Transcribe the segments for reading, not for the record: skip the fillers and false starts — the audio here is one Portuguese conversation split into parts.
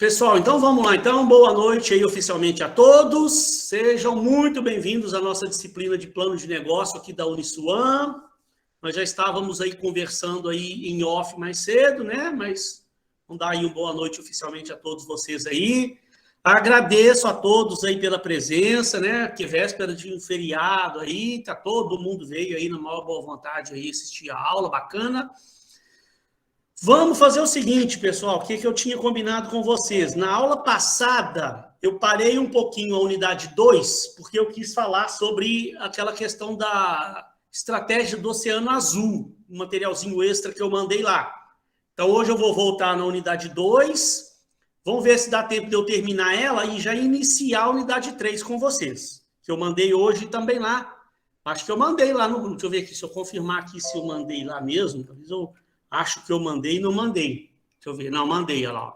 Pessoal, então vamos lá. Então, boa noite aí oficialmente a todos. Sejam muito bem-vindos à nossa disciplina de plano de negócio aqui da Uniswan. Nós já estávamos aí conversando aí em off mais cedo, né? Mas vamos dar aí uma boa noite oficialmente a todos vocês aí. Agradeço a todos aí pela presença, né? Que véspera de um feriado aí, tá todo mundo veio aí na maior boa vontade aí assistir a aula, bacana. Vamos fazer o seguinte, pessoal, o que eu tinha combinado com vocês? Na aula passada, eu parei um pouquinho a unidade 2, porque eu quis falar sobre aquela questão da estratégia do Oceano Azul, um materialzinho extra que eu mandei lá. Então, hoje eu vou voltar na unidade 2, vamos ver se dá tempo de eu terminar ela e já iniciar a unidade 3 com vocês, que eu mandei hoje também lá. Acho que eu mandei lá no grupo, deixa eu ver aqui, se eu confirmar aqui se eu mandei lá mesmo, talvez eu... Acho que eu mandei e não mandei. Deixa eu ver. Não, mandei, olha lá.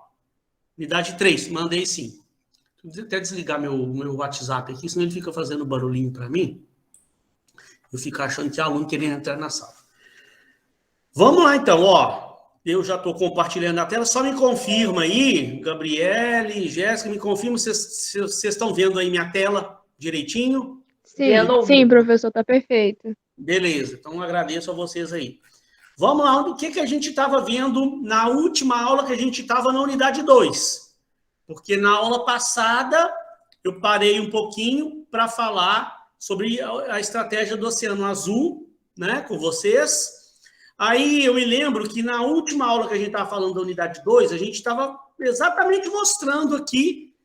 Unidade 3, mandei sim. Vou até desligar meu WhatsApp aqui, senão ele fica fazendo barulhinho para mim. Eu fico achando que é aluno querendo entrar na sala. Vamos lá, então, ó. Eu já estou compartilhando a tela. Só me confirma aí, Gabriele, Jéssica, me confirma se vocês estão vendo aí minha tela direitinho. Sim, professor, tá perfeito. Beleza, então agradeço a vocês aí. Vamos lá, o que a gente estava vendo na última aula que a gente estava na unidade 2. Porque na aula passada eu parei um pouquinho para falar sobre a estratégia do Oceano Azul, né, com vocês. Aí eu me lembro que na última aula que a gente estava falando da unidade 2, a gente estava exatamente mostrando aqui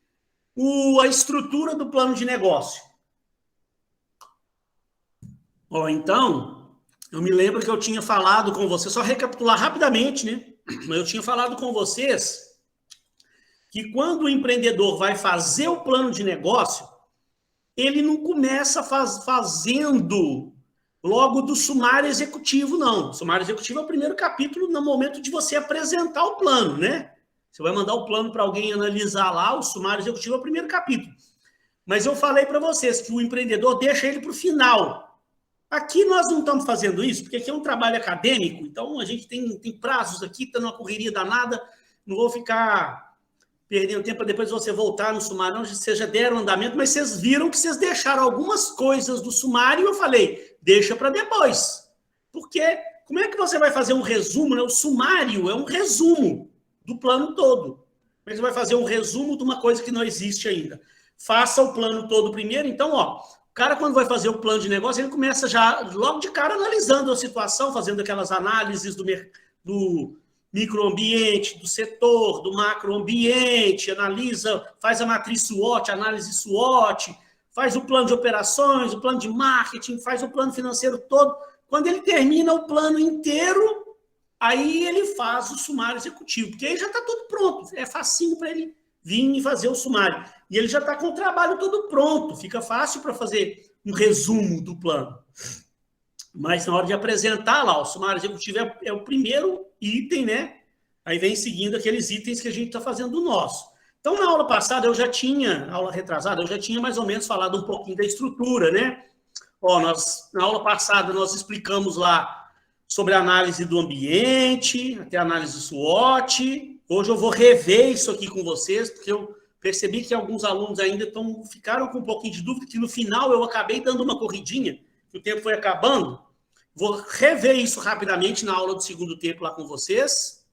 a estrutura do plano de negócio. Ó, então... Eu me lembro que eu tinha falado com vocês, só recapitular rapidamente, né? Eu tinha falado com vocês que quando o empreendedor vai fazer o plano de negócio, ele não começa fazendo logo do sumário executivo, não. O sumário executivo é o primeiro capítulo no momento de você apresentar o plano, né? Você vai mandar o plano para alguém analisar lá, o sumário executivo é o primeiro capítulo. Mas eu falei para vocês que o empreendedor deixa ele para o final. Aqui nós não estamos fazendo isso, porque aqui é um trabalho acadêmico, então a gente tem prazos aqui, está numa correria danada, não vou ficar perdendo tempo para depois você voltar no sumário, não, vocês já deram andamento, mas vocês viram que vocês deixaram algumas coisas do sumário e eu falei, deixa para depois. Porque como é que você vai fazer um resumo, né? O sumário é um resumo do plano todo. Mas você vai fazer um resumo de uma coisa que não existe ainda. Faça o plano todo primeiro, então, ó, o cara, quando vai fazer o plano de negócio, ele começa já, logo de cara, analisando a situação, fazendo aquelas análises do microambiente, do setor, do macroambiente, analisa, faz a matriz SWOT, análise SWOT, faz o plano de operações, o plano de marketing, faz o plano financeiro todo. Quando ele termina o plano inteiro, aí ele faz o sumário executivo, porque aí já está tudo pronto, é facinho para ele vir e fazer o sumário. E ele já está com o trabalho todo pronto, fica fácil para fazer um resumo do plano. Mas na hora de apresentar lá, o sumário executivo é o primeiro item, né? Aí vem seguindo aqueles itens que a gente está fazendo do nosso. Então, na aula passada, aula retrasada, eu já tinha mais ou menos falado um pouquinho da estrutura, né? Ó, na aula passada, nós explicamos lá sobre a análise do ambiente, até a análise do SWOT. Hoje eu vou rever isso aqui com vocês, porque eu percebi que alguns alunos ainda ficaram com um pouquinho de dúvida, que no final eu acabei dando uma corridinha, que o tempo foi acabando. Vou rever isso rapidamente na aula do segundo tempo lá com vocês.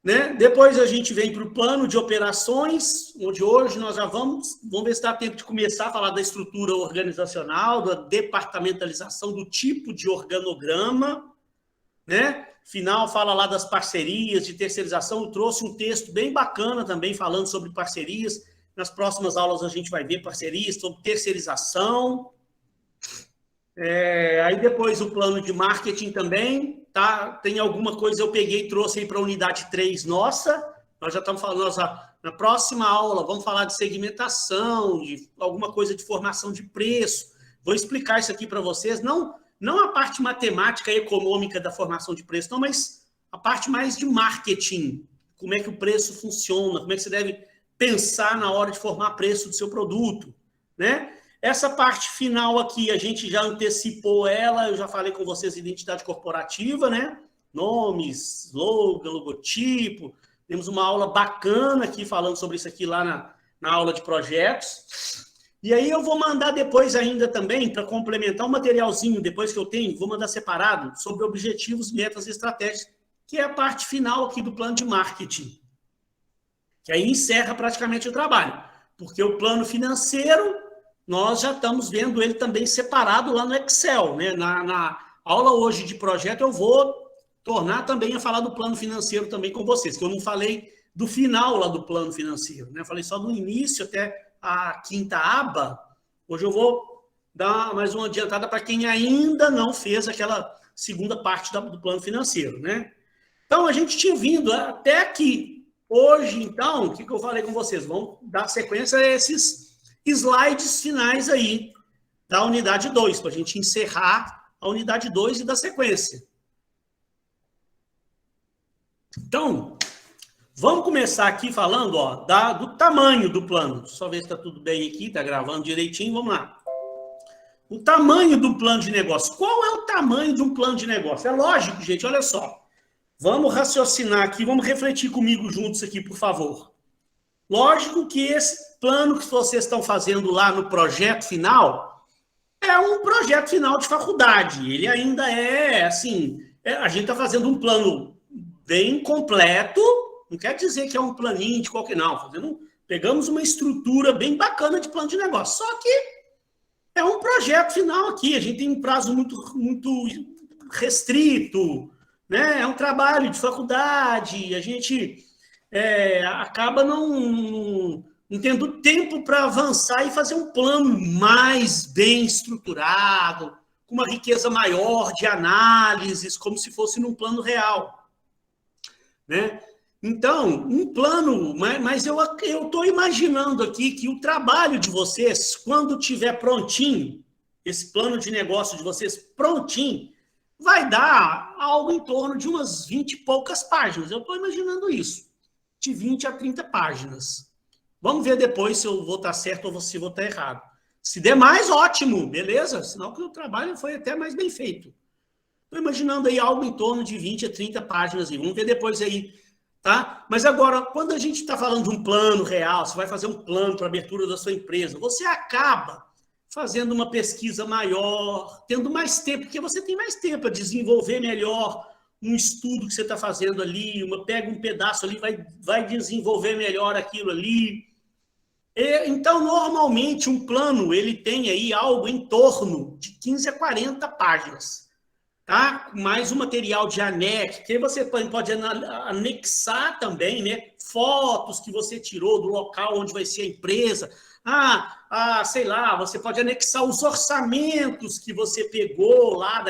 Né? Depois a gente vem para o plano de operações, onde hoje nós já vamos ver se dá tempo de começar a falar da estrutura organizacional, da departamentalização do tipo de organograma, né? Final fala lá das parcerias, de terceirização. Eu trouxe um texto bem bacana também falando sobre parcerias. Nas próximas aulas a gente vai ver parcerias, sobre terceirização. Aí depois o plano de marketing também, tá? Tem alguma coisa eu peguei e trouxe aí para a unidade 3 nossa. Nós já estamos falando, na próxima aula vamos falar de segmentação, de alguma coisa de formação de preço. Vou explicar isso aqui para vocês, não a parte matemática e econômica da formação de preço, não, mas a parte mais de marketing, como é que o preço funciona, como é que você deve pensar na hora de formar preço do seu produto, né? Essa parte final aqui, a gente já antecipou ela, eu já falei com vocês, identidade corporativa, né? Nomes, slogan, logotipo, Temos uma aula bacana aqui falando sobre isso aqui lá na aula de projetos. E aí eu vou mandar depois ainda também, para complementar um materialzinho, depois que eu tenho, vou mandar separado, sobre objetivos, metas e estratégias, que é a parte final aqui do plano de marketing. Que aí encerra praticamente o trabalho. Porque o plano financeiro, nós já estamos vendo ele também separado lá no Excel, né? Na aula hoje de projeto, eu vou tornar também a falar do plano financeiro também com vocês, que eu não falei do final lá do plano financeiro, né? Eu falei só do início até a quinta aba. Hoje eu vou dar mais uma adiantada para quem ainda não fez aquela segunda parte do plano financeiro, né? Então, a gente tinha vindo até aqui. Hoje, então, o que eu falei com vocês? Vamos dar sequência a esses slides finais aí da unidade 2, para a gente encerrar a unidade 2 e dar sequência. Então, vamos começar aqui falando do tamanho do plano. Só ver se está tudo bem aqui, está gravando direitinho, vamos lá. O tamanho do plano de negócio. Qual é o tamanho de um plano de negócio? É lógico, gente, olha só. Vamos raciocinar aqui, vamos refletir comigo juntos aqui, por favor. Lógico que esse plano que vocês estão fazendo lá no projeto final é um projeto final de faculdade. Ele ainda é, assim, a gente está fazendo um plano bem completo, não quer dizer que é um planinho de qualquer, não. Pegamos uma estrutura bem bacana de plano de negócio, só que é um projeto final aqui, a gente tem um prazo muito restrito, né? É um trabalho de faculdade, a gente acaba não tendo tempo para avançar e fazer um plano mais bem estruturado, com uma riqueza maior de análises, como se fosse num plano real, né? Então, um plano, mas eu estou imaginando aqui que o trabalho de vocês, quando estiver prontinho, esse plano de negócio de vocês prontinho, vai dar algo em torno de umas 20 e poucas páginas. Eu estou imaginando isso, de 20 a 30 páginas. Vamos ver depois se eu vou estar certo ou se vou estar errado. Se der mais, ótimo, beleza? Sinal que o trabalho foi até mais bem feito. Estou imaginando aí algo em torno de 20 a 30 páginas. Vamos ver depois aí. Tá? Mas agora, quando a gente está falando de um plano real, você vai fazer um plano para a abertura da sua empresa, você acaba fazendo uma pesquisa maior, tendo mais tempo, porque você tem mais tempo a desenvolver melhor um estudo que você está fazendo ali, pega um pedaço ali, vai desenvolver melhor aquilo ali. Então, normalmente, um plano ele tem aí algo em torno de 15 a 40 páginas. Tá? Mais um material de anexo, que você pode anexar também, né? Fotos que você tirou do local onde vai ser a empresa. Sei lá, você pode anexar os orçamentos que você pegou lá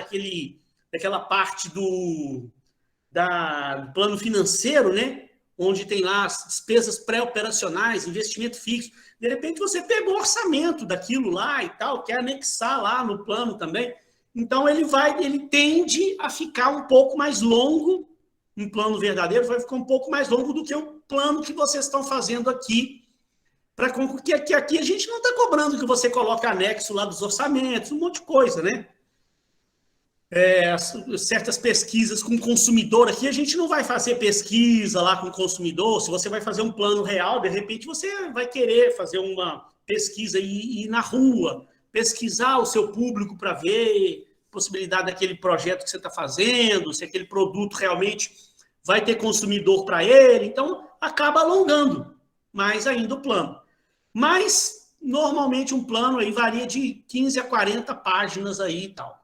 daquela parte do plano financeiro, né? Onde tem lá as despesas pré-operacionais, investimento fixo. De repente você pegou o orçamento daquilo lá e tal, quer anexar lá no plano também. Então, ele tende a ficar um pouco mais longo, um plano verdadeiro vai ficar um pouco mais longo do que o plano que vocês estão fazendo aqui, porque aqui a gente não está cobrando que você coloque anexo lá dos orçamentos, um monte de coisa, né? Certas pesquisas com o consumidor aqui, a gente não vai fazer pesquisa lá com o consumidor. Se você vai fazer um plano real, de repente você vai querer fazer uma pesquisa e ir na rua, pesquisar o seu público para ver a possibilidade daquele projeto que você está fazendo, se aquele produto realmente vai ter consumidor para ele. Então, acaba alongando mais ainda o plano. Mas, normalmente, um plano aí varia de 15 a 40 páginas aí e tal.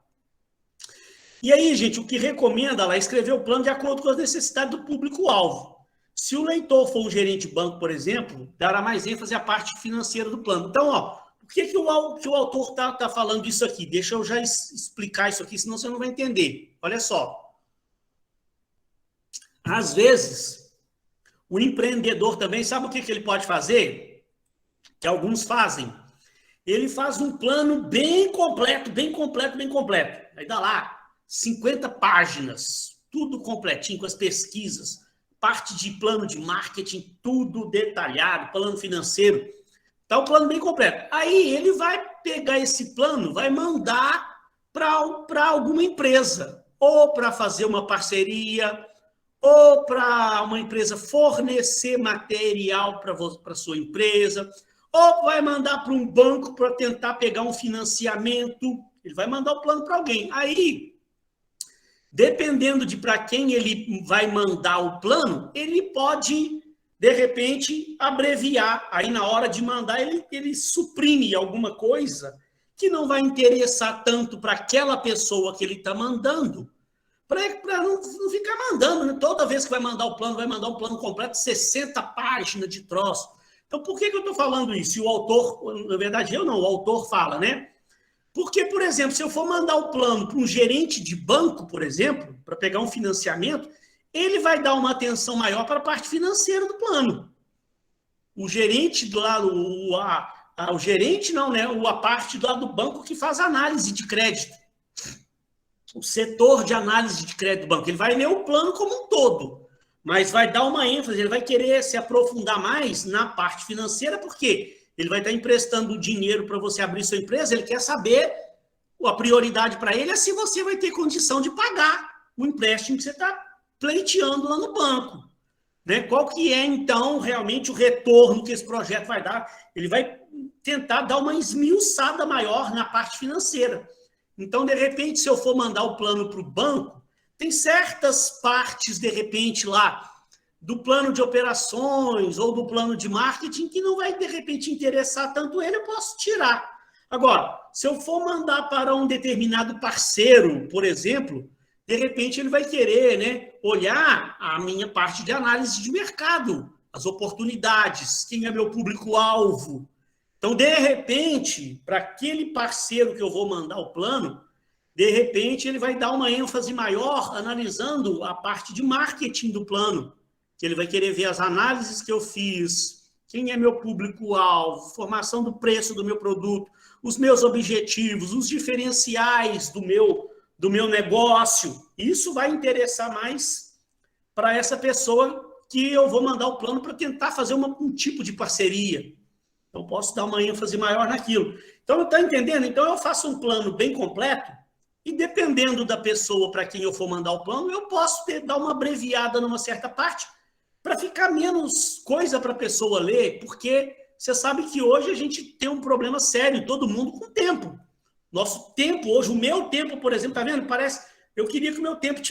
E aí, gente, o que recomenda lá é escrever o plano de acordo com as necessidades do público-alvo. Se o leitor for um gerente de banco, por exemplo, dará mais ênfase à parte financeira do plano. Então, por que o autor está falando isso aqui? Deixa eu já explicar isso aqui, senão você não vai entender. Olha só. Às vezes, o empreendedor também, sabe o que ele pode fazer? Que alguns fazem. Ele faz um plano bem completo. Aí dá lá 50 páginas, tudo completinho, com as pesquisas, parte de plano de marketing, tudo detalhado, plano financeiro. Está o plano bem completo. Aí ele vai pegar esse plano, vai mandar para alguma empresa, ou para fazer uma parceria, ou para uma empresa fornecer material para a sua empresa, ou vai mandar para um banco para tentar pegar um financiamento. Ele vai mandar o plano para alguém. Aí, dependendo de para quem ele vai mandar o plano, ele pode, de repente, abreviar. Aí, na hora de mandar, ele suprime alguma coisa que não vai interessar tanto para aquela pessoa que ele está mandando, para não ficar mandando, né? Toda vez que vai mandar o plano, vai mandar um plano completo, 60 páginas de troço. Então, por que eu estou falando isso? E o autor, na verdade, eu não, o autor fala, né? Porque, por exemplo, se eu for mandar o plano para um gerente de banco, por exemplo, para pegar um financiamento, ele vai dar uma atenção maior para a parte financeira do plano. O gerente do lado, o gerente não, né? A parte do lado do banco que faz análise de crédito. O setor de análise de crédito do banco. Ele vai ler o plano como um todo, mas vai dar uma ênfase, ele vai querer se aprofundar mais na parte financeira, porque ele vai estar emprestando dinheiro para você abrir sua empresa, ele quer saber, a prioridade para ele é se você vai ter condição de pagar o empréstimo que você está pleiteando lá no banco. Né? Qual que é, então, realmente o retorno que esse projeto vai dar? Ele vai tentar dar uma esmiuçada maior na parte financeira. Então, de repente, se eu for mandar o plano para o banco, tem certas partes, de repente, lá, do plano de operações ou do plano de marketing que não vai, de repente, interessar tanto ele, eu posso tirar. Agora, se eu for mandar para um determinado parceiro, por exemplo, de repente ele vai querer, né, olhar a minha parte de análise de mercado, as oportunidades, quem é meu público-alvo. Então, de repente, para aquele parceiro que eu vou mandar o plano, de repente ele vai dar uma ênfase maior analisando a parte de marketing do plano, que ele vai querer ver as análises que eu fiz, quem é meu público-alvo, formação do preço do meu produto, os meus objetivos, os diferenciais do meu negócio. Isso vai interessar mais para essa pessoa que eu vou mandar o plano para tentar fazer um tipo de parceria. Então, posso dar uma ênfase maior naquilo. Então, está entendendo? Então, eu faço um plano bem completo e, dependendo da pessoa para quem eu for mandar o plano, eu posso dar uma abreviada numa certa parte para ficar menos coisa para a pessoa ler, porque você sabe que hoje a gente tem um problema sério, todo mundo com tempo. Nosso tempo hoje, o meu tempo, por exemplo, tá vendo? Parece, eu queria que o meu tempo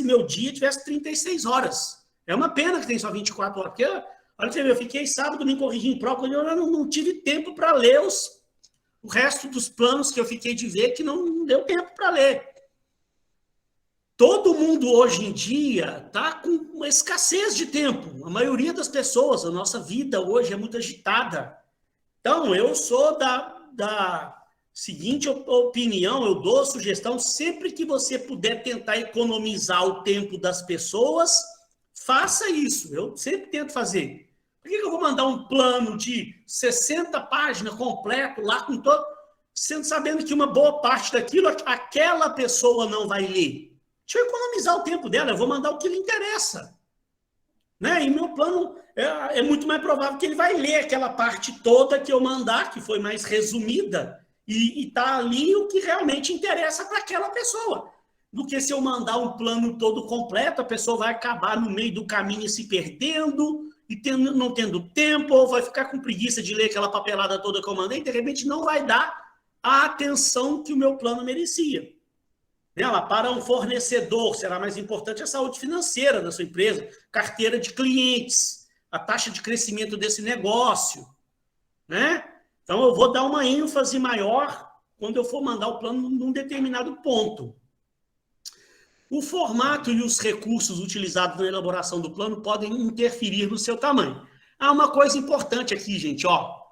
meu dia tivesse 36 horas. É uma pena que tem só 24 horas, porque olha, eu fiquei sábado me corrigindo em prova, eu não tive tempo para ler o resto dos planos que eu fiquei de ver, que não deu tempo para ler. Todo mundo hoje em dia está com uma escassez de tempo. A maioria das pessoas, a nossa vida hoje é muito agitada. Então, eu sou da seguinte opinião, eu dou sugestão, sempre que você puder tentar economizar o tempo das pessoas, faça isso. Eu sempre tento fazer. Por que eu vou mandar um plano de 60 páginas completo lá com todo, sabendo que uma boa parte daquilo aquela pessoa não vai ler? Deixa eu economizar o tempo dela, eu vou mandar o que lhe interessa. Né? E meu plano é muito mais provável que ele vai ler aquela parte toda que eu mandar, que foi mais resumida, e está ali o que realmente interessa para aquela pessoa. Do que se eu mandar um plano todo completo, a pessoa vai acabar no meio do caminho se perdendo, e não tendo tempo, ou vai ficar com preguiça de ler aquela papelada toda que eu mandei, e de repente não vai dar a atenção que o meu plano merecia. Para um fornecedor, será mais importante a saúde financeira da sua empresa, carteira de clientes, a taxa de crescimento desse negócio. Né? Então, eu vou dar uma ênfase maior quando eu for mandar o plano num determinado ponto. O formato e os recursos utilizados na elaboração do plano podem interferir no seu tamanho. Uma coisa importante aqui, gente, ó.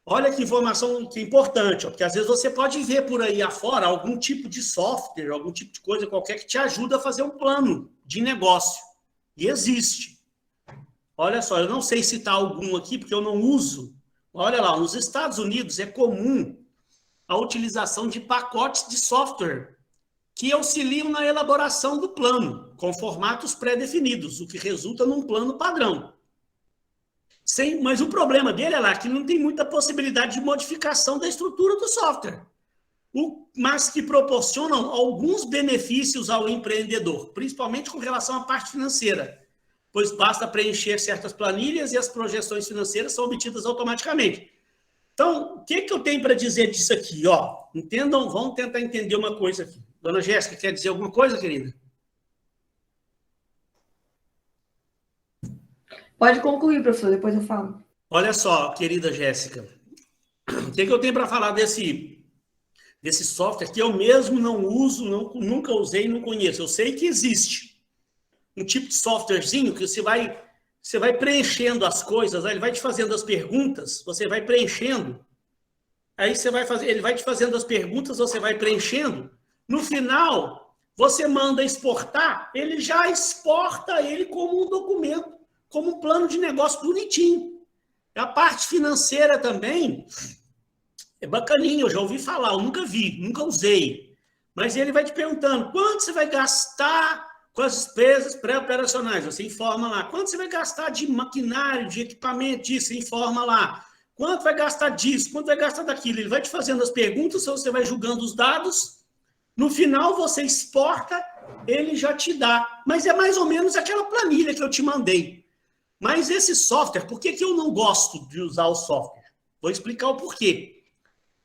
Olha que informação que é importante, ó, porque às vezes você pode ver por aí afora algum tipo de software, algum tipo de coisa qualquer que te ajuda a fazer um plano de negócio. E existe. Olha só, eu não sei citar algum aqui, porque eu não uso. Olha lá, nos Estados Unidos é comum a utilização de pacotes de software que auxiliam na elaboração do plano, com formatos pré-definidos, o que resulta num plano padrão. Mas o problema dele é lá que não tem muita possibilidade de modificação da estrutura do software. mas que proporcionam alguns benefícios ao empreendedor, principalmente com relação à parte financeira, pois basta preencher certas planilhas e as projeções financeiras são obtidas automaticamente. Então, o que eu tenho para dizer disso aqui? Ó, entendam, vamos tentar entender uma coisa aqui. Dona Jéssica, quer dizer alguma coisa, querida? Pode concluir, professor, depois eu falo. Olha só, querida Jéssica, o que eu tenho para falar desse software que eu mesmo não uso, nunca usei, não conheço. Eu sei que existe um tipo de softwarezinho que você vai preenchendo as coisas, ele vai te fazendo as perguntas, você vai preenchendo, aí ele vai te fazendo as perguntas, você vai preenchendo, no final, você manda exportar, ele já exporta ele como um documento, como um plano de negócio bonitinho. A parte financeira também é bacaninha, eu já ouvi falar, eu nunca vi, nunca usei, mas ele vai te perguntando quanto você vai gastar com as despesas pré-operacionais, você informa lá. Quanto você vai gastar de maquinário, de equipamento, disso, você informa lá. Quanto vai gastar disso, quanto vai gastar daquilo. Ele vai te fazendo as perguntas, você vai julgando os dados. No final, você exporta, ele já te dá. Mas é mais ou menos aquela planilha que eu te mandei. Mas esse software, por que eu não gosto de usar o software? Vou explicar o porquê.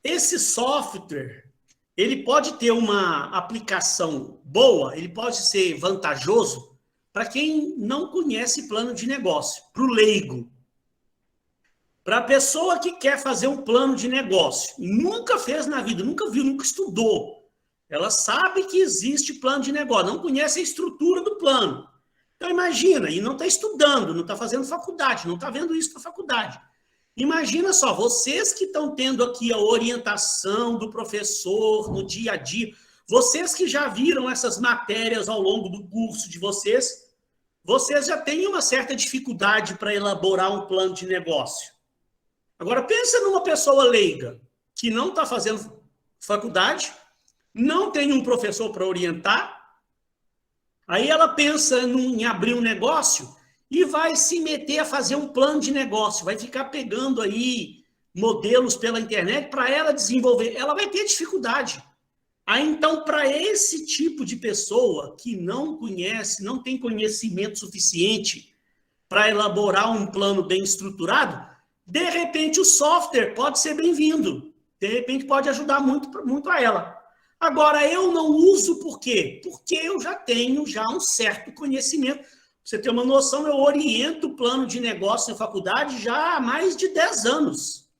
Esse software, ele pode ter uma aplicação boa, ele pode ser vantajoso para quem não conhece plano de negócio, para o leigo. Para a pessoa que quer fazer um plano de negócio, nunca fez na vida, nunca viu, nunca estudou. Ela sabe que existe plano de negócio, não conhece a estrutura do plano. Então imagina, e não está estudando, não está fazendo faculdade, não está vendo isso na faculdade. Imagina só, vocês que estão tendo aqui a orientação do professor no dia a dia, vocês que já viram essas matérias ao longo do curso de vocês já têm uma certa dificuldade para elaborar um plano de negócio. Agora, pensa numa pessoa leiga, que não está fazendo faculdade, não tem um professor para orientar, aí ela pensa em abrir um negócio e vai se meter a fazer um plano de negócio, vai ficar pegando aí modelos pela internet para ela desenvolver. Ela vai ter dificuldade. Aí, então, para esse tipo de pessoa que não conhece, não tem conhecimento suficiente para elaborar um plano bem estruturado, de repente o software pode ser bem-vindo. De repente pode ajudar muito a ela. Agora, eu não uso por quê? Porque eu já tenho um certo conhecimento. Pra você ter uma noção, eu oriento o plano de negócio na faculdade já há mais de 10 anos.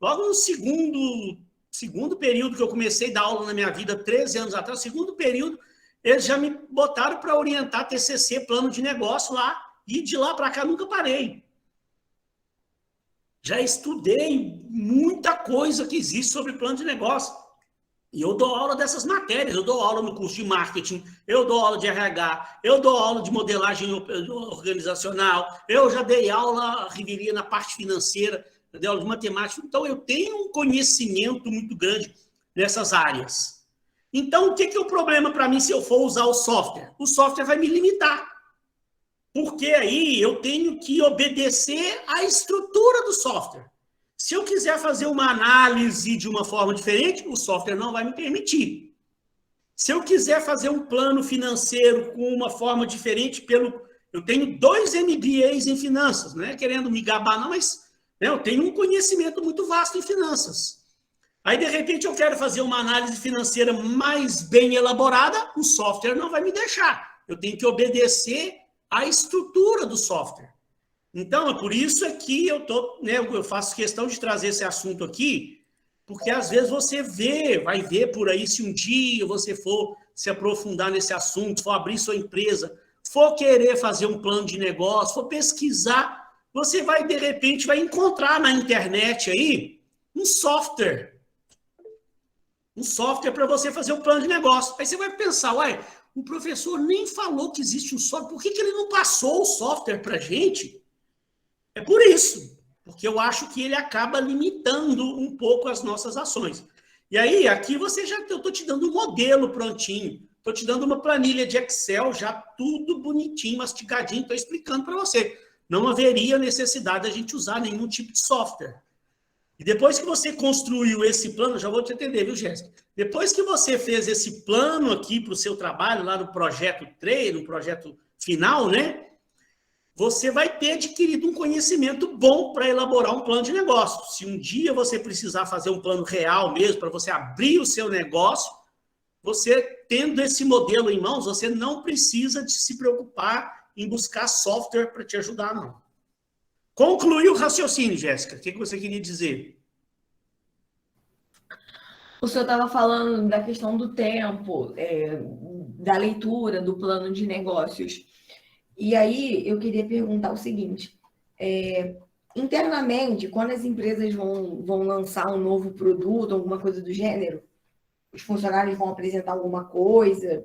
Logo no segundo período que eu comecei a dar aula na minha vida, 13 anos atrás, segundo período, eles já me botaram para orientar TCC, plano de negócio lá, e de lá para cá nunca parei. Já estudei muita coisa que existe sobre plano de negócio. E eu dou aula dessas matérias, eu dou aula no curso de marketing, eu dou aula de RH, eu dou aula de modelagem organizacional, eu já dei aula, revelia na parte financeira, eu dei aula de matemática, então eu tenho um conhecimento muito grande nessas áreas. Então, o que é o problema para mim se eu for usar o software? O software vai me limitar, porque aí eu tenho que obedecer à estrutura do software. Se eu quiser fazer uma análise de uma forma diferente, o software não vai me permitir. Se eu quiser fazer um plano financeiro com uma forma diferente, eu tenho 2 MBAs em finanças, não é querendo me gabar não, mas eu tenho um conhecimento muito vasto em finanças. Aí, de repente, eu quero fazer uma análise financeira mais bem elaborada, o software não vai me deixar. Eu tenho que obedecer à estrutura do software. Então, é por isso que eu faço questão de trazer esse assunto aqui, porque às vezes você vai ver por aí, se um dia você for se aprofundar nesse assunto, for abrir sua empresa, for querer fazer um plano de negócio, for pesquisar, você vai, de repente, vai encontrar na internet aí um software para você fazer um plano de negócio. Aí você vai pensar, o professor nem falou que existe um software, por que ele não passou o software para a gente? É por isso, porque eu acho que ele acaba limitando um pouco as nossas ações. E aí, aqui eu estou te dando um modelo prontinho, estou te dando uma planilha de Excel, já tudo bonitinho, mastigadinho, estou explicando para você. Não haveria necessidade de a gente usar nenhum tipo de software. E depois que você construiu esse plano, já vou te entender, viu, Jéssica? Depois que você fez esse plano aqui para o seu trabalho, lá no projeto 3, no projeto final, né? Você vai ter adquirido um conhecimento bom para elaborar um plano de negócio. Se um dia você precisar fazer um plano real mesmo, para você abrir o seu negócio, você tendo esse modelo em mãos, você não precisa de se preocupar em buscar software para te ajudar, não. Concluiu o raciocínio, Jéssica. O que você queria dizer? O senhor estava falando da questão do tempo, da leitura do plano de negócios. E aí eu queria perguntar o seguinte: internamente, quando as empresas vão lançar um novo produto, alguma coisa do gênero, os funcionários vão apresentar alguma coisa,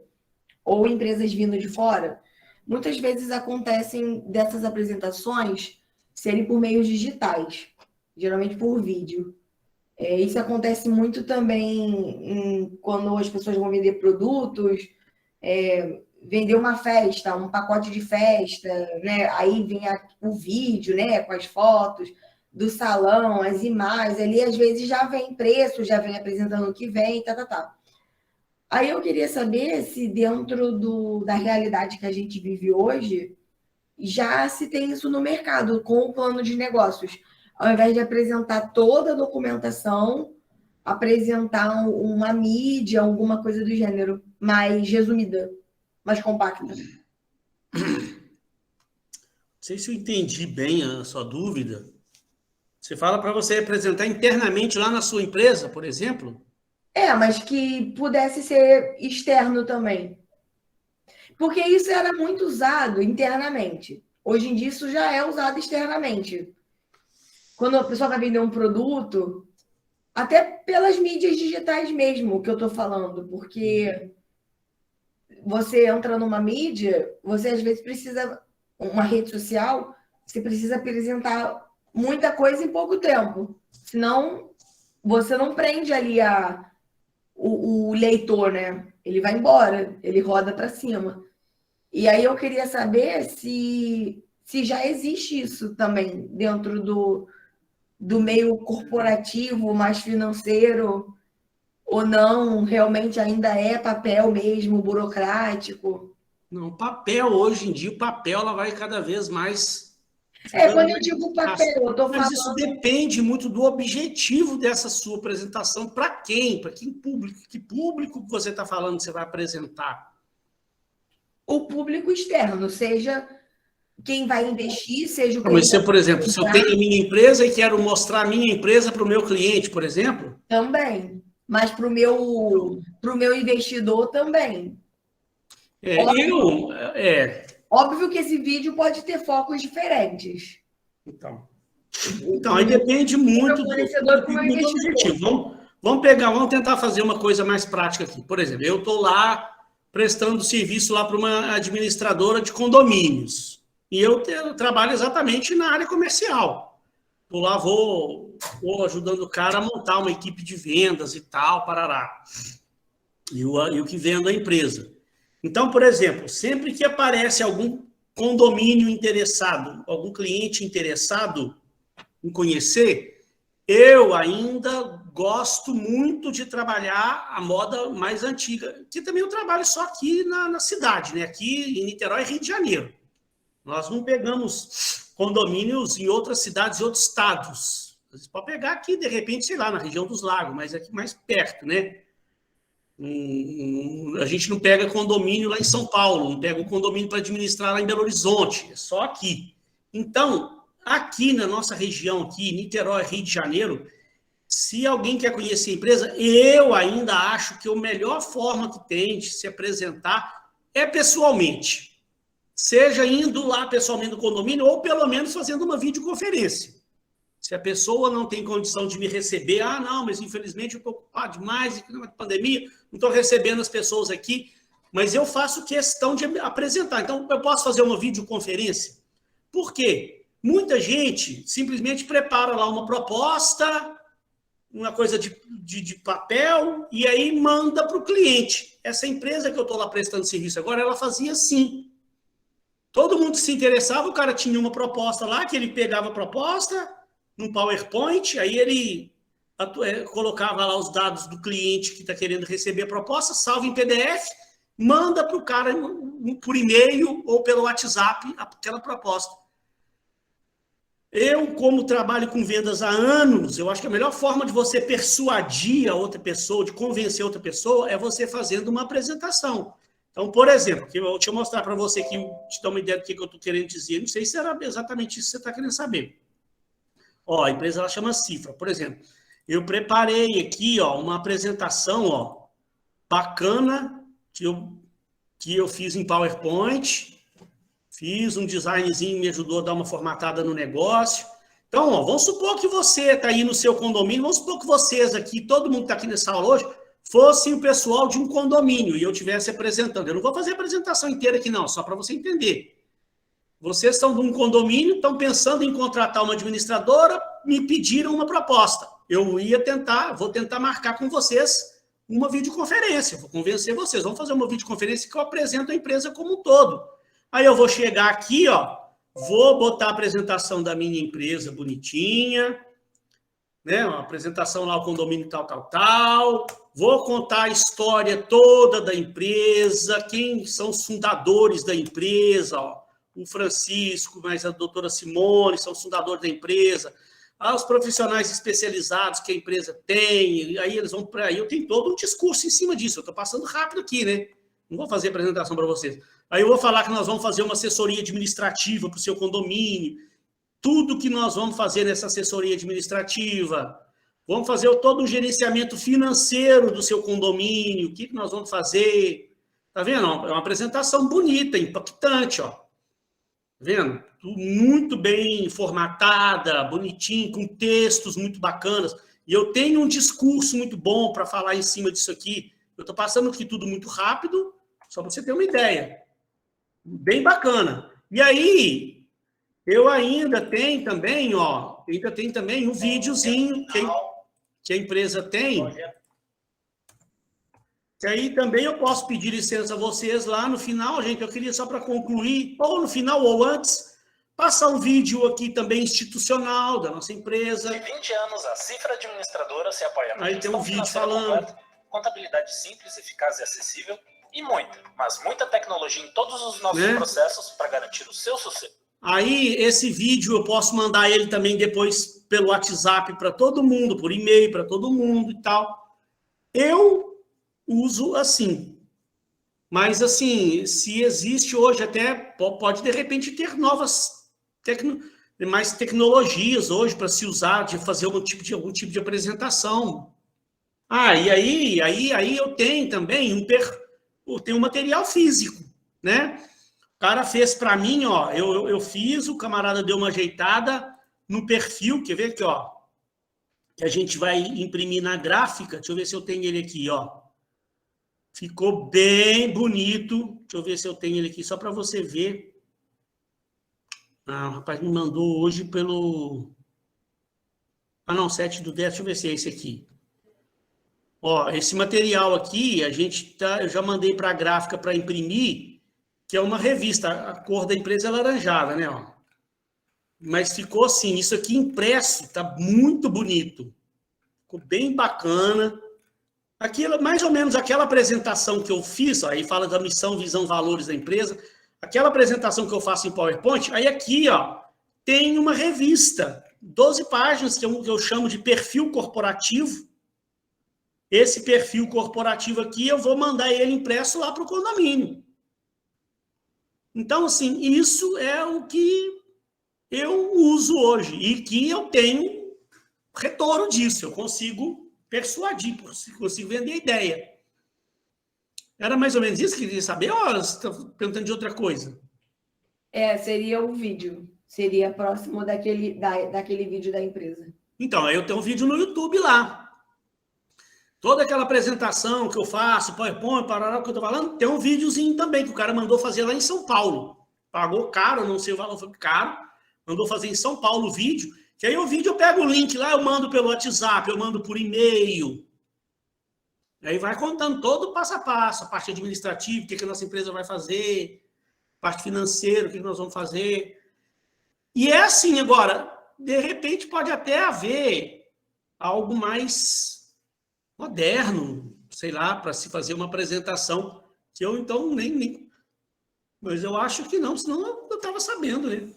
ou empresas vindo de fora, muitas vezes acontecem dessas apresentações serem por meios digitais, geralmente por vídeo. Isso acontece muito também quando as pessoas vão vender produtos, vender uma festa, um pacote de festa, né? Aí vem o vídeo, né? Com as fotos do salão, as imagens, ali às vezes já vem preço, já vem apresentando o que vem, tá. Aí eu queria saber se dentro da realidade que a gente vive hoje, já se tem isso no mercado, com o plano de negócios. Ao invés de apresentar toda a documentação, apresentar uma mídia, alguma coisa do gênero, mais resumida, mais compacta. Não sei se eu entendi bem a sua dúvida. Você fala para você apresentar internamente lá na sua empresa, por exemplo? Mas que pudesse ser externo também. Porque isso era muito usado internamente. Hoje em dia isso já é usado externamente. Quando a pessoa vai vender um produto, até pelas mídias digitais mesmo, que eu estou falando, porque você entra numa mídia, você às vezes precisa, uma rede social, você precisa apresentar muita coisa em pouco tempo. Senão, você não prende ali o leitor, né? Ele vai embora, ele roda para cima. E aí eu queria saber se já existe isso também dentro do meio corporativo, mais financeiro, ou não, realmente ainda é papel mesmo, burocrático. Não, papel, hoje em dia, o papel ela vai cada vez mais... Quando eu digo papel, eu estou falando... Mas isso depende muito do objetivo dessa sua apresentação. Para quem? Para que público? Que público que você está falando que você vai apresentar? O público externo, seja quem vai investir, seja o que... Mas se, por exemplo, se eu tenho a minha empresa e quero mostrar a minha empresa para o meu cliente, por exemplo? Também. Mas para o meu investidor também. Óbvio que esse vídeo pode ter focos diferentes. Então aí depende muito do objetivo. Vamos tentar fazer uma coisa mais prática aqui. Por exemplo, eu estou lá prestando serviço lá para uma administradora de condomínios. E eu trabalho exatamente na área comercial. Estou lá, vou ajudando o cara a montar uma equipe de vendas e tal, parará. E o que vendo a empresa. Então, por exemplo, sempre que aparece algum condomínio interessado, algum cliente interessado em conhecer, eu ainda gosto muito de trabalhar a moda mais antiga, que também eu trabalho só aqui na cidade, né? Aqui em Niterói, Rio de Janeiro. Nós não pegamos condomínios em outras cidades e outros estados. Você pode pegar aqui, de repente, sei lá, na região dos lagos, mas aqui mais perto, né? A gente não pega condomínio lá em São Paulo, não pega um condomínio para administrar lá em Belo Horizonte, é só aqui. Então, aqui na nossa região, aqui, Niterói, Rio de Janeiro, se alguém quer conhecer a empresa, eu ainda acho que a melhor forma que tem de se apresentar é pessoalmente. Seja indo lá pessoalmente no condomínio ou pelo menos fazendo uma videoconferência. Se a pessoa não tem condição de me receber, não, mas infelizmente eu estou ocupado demais, na pandemia, não estou recebendo as pessoas aqui, mas eu faço questão de apresentar. Então, eu posso fazer uma videoconferência? Por quê? Muita gente simplesmente prepara lá uma proposta, uma coisa de papel, e aí manda para o cliente. Essa empresa que eu estou lá prestando serviço agora, ela fazia assim. Todo mundo se interessava, o cara tinha uma proposta lá, que ele pegava a proposta, num PowerPoint, aí ele colocava lá os dados do cliente que está querendo receber a proposta, salva em PDF, manda para o cara por e-mail ou pelo WhatsApp aquela proposta. Eu, como trabalho com vendas há anos, eu acho que a melhor forma de você persuadir a outra pessoa, de convencer a outra pessoa, é você fazendo uma apresentação. Então, por exemplo, deixa eu mostrar para você aqui, te dar uma ideia do que eu estou querendo dizer. Não sei se era exatamente isso que você está querendo saber. Ó, a empresa ela chama Cifra. Por exemplo, eu preparei aqui uma apresentação bacana que eu fiz em PowerPoint. Fiz um designzinho, me ajudou a dar uma formatada no negócio. Então, vamos supor que você está aí no seu condomínio, vamos supor que vocês aqui, todo mundo que está aqui nessa aula hoje, fossem o pessoal de um condomínio e eu estivesse apresentando. Eu não vou fazer a apresentação inteira aqui não, só para você entender. Vocês são de um condomínio, estão pensando em contratar uma administradora, me pediram uma proposta. Eu vou tentar marcar com vocês uma videoconferência, vou convencer vocês. Vamos fazer uma videoconferência que eu apresento a empresa como um todo. Aí eu vou chegar aqui, vou botar a apresentação da minha empresa bonitinha, né? Uma apresentação lá, o condomínio tal. Vou contar a história toda da empresa, quem são os fundadores da empresa, o Francisco, mais a doutora Simone, são os fundadores da empresa, os profissionais especializados que a empresa tem, aí eles vão para aí. Eu tenho todo um discurso em cima disso, eu estou passando rápido aqui, né? Não vou fazer apresentação para vocês. Aí eu vou falar que nós vamos fazer uma assessoria administrativa para o seu condomínio, tudo que nós vamos fazer nessa assessoria administrativa, vamos fazer todo o gerenciamento financeiro do seu condomínio, o que nós vamos fazer. Tá vendo? É uma apresentação bonita, impactante, Tá vendo? Muito bem formatada, bonitinho, com textos muito bacanas. E eu tenho um discurso muito bom para falar em cima disso aqui. Eu estou passando aqui tudo muito rápido, só para você ter uma ideia. Bem bacana. E aí, eu ainda tenho também, um videozinho que a empresa tem. Que aí também eu posso pedir licença a vocês lá no final, gente. Eu queria só para concluir, ou no final ou antes, passar um vídeo aqui também institucional da nossa empresa. Há 20 anos, a Cifra Administradora se apoia na aí tem um vídeo falando. Contabilidade simples, eficaz e acessível, e muita tecnologia em todos os nossos processos para garantir o seu sucesso. Aí, esse vídeo eu posso mandar ele também depois pelo WhatsApp para todo mundo, por e-mail para todo mundo e tal. Eu uso assim. Mas, assim, se existe hoje, até pode, de repente, ter mais tecnologias hoje para se usar, de fazer algum tipo de apresentação. E aí eu tenho também um material físico, né? O cara fez para mim, eu fiz, o camarada deu uma ajeitada no perfil, quer ver aqui, que a gente vai imprimir na gráfica. Deixa eu ver se eu tenho ele aqui, Ficou bem bonito. Deixa eu ver se eu tenho ele aqui, só para você ver. O rapaz me mandou hoje pelo... 7/10, deixa eu ver se é esse aqui. Esse material aqui, eu já mandei para a gráfica para imprimir, que é uma revista, a cor da empresa é laranjada, né? Mas ficou assim, isso aqui impresso, está muito bonito. Ficou bem bacana. Aquilo, mais ou menos aquela apresentação que eu fiz, aí fala da missão, visão, valores da empresa, aquela apresentação que eu faço em PowerPoint, aí aqui, tem uma revista, 12 páginas, que eu chamo de perfil corporativo. Esse perfil corporativo aqui, eu vou mandar ele impresso lá para o condomínio. Então, assim, isso é o que eu uso hoje e que eu tenho retorno disso. Eu consigo persuadir, consigo vender a ideia. Era mais ou menos isso que eu queria saber? Ou você está perguntando de outra coisa? Seria o vídeo. Seria próximo daquele vídeo da empresa. Então, eu tenho um vídeo no YouTube lá. Toda aquela apresentação que eu faço, PowerPoint, parará, que eu estou falando, tem um videozinho também que o cara mandou fazer lá em São Paulo. Pagou caro, não sei o valor, foi caro. Mandou fazer em São Paulo o vídeo. Que aí o vídeo eu pego o link lá, eu mando pelo WhatsApp, eu mando por e-mail. Aí vai contando todo o passo a passo, a parte administrativa, o que a nossa empresa vai fazer, parte financeira, o que nós vamos fazer. E é assim agora, de repente, pode até haver algo mais moderno, sei lá, para se fazer uma apresentação, que eu, então, nem... Mas eu acho que não, senão eu estava sabendo, né?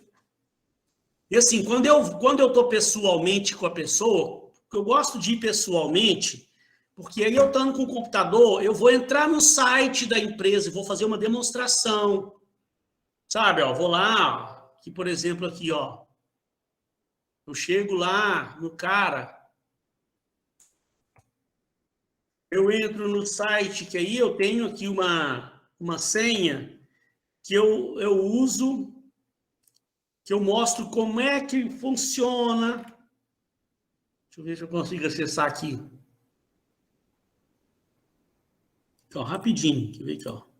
E assim, quando eu estou pessoalmente com a pessoa, eu gosto de ir pessoalmente, porque aí eu estando com o computador, eu vou entrar no site da empresa e vou fazer uma demonstração, sabe? Ó, vou lá, aqui, por exemplo, aqui, ó. Eu chego lá no cara, eu entro no site, que aí eu tenho aqui uma senha que eu uso, que eu mostro como é que funciona. Deixa eu ver se eu consigo acessar aqui. Então, rapidinho, deixa eu ver aqui, ó.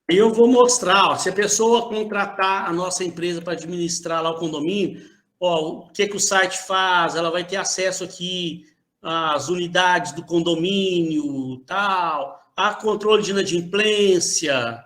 Aí eu vou mostrar, ó, se a pessoa contratar a nossa empresa para administrar lá o condomínio, ó, o que o site faz, ela vai ter acesso aqui às unidades do condomínio, tal, a controle de inadimplência.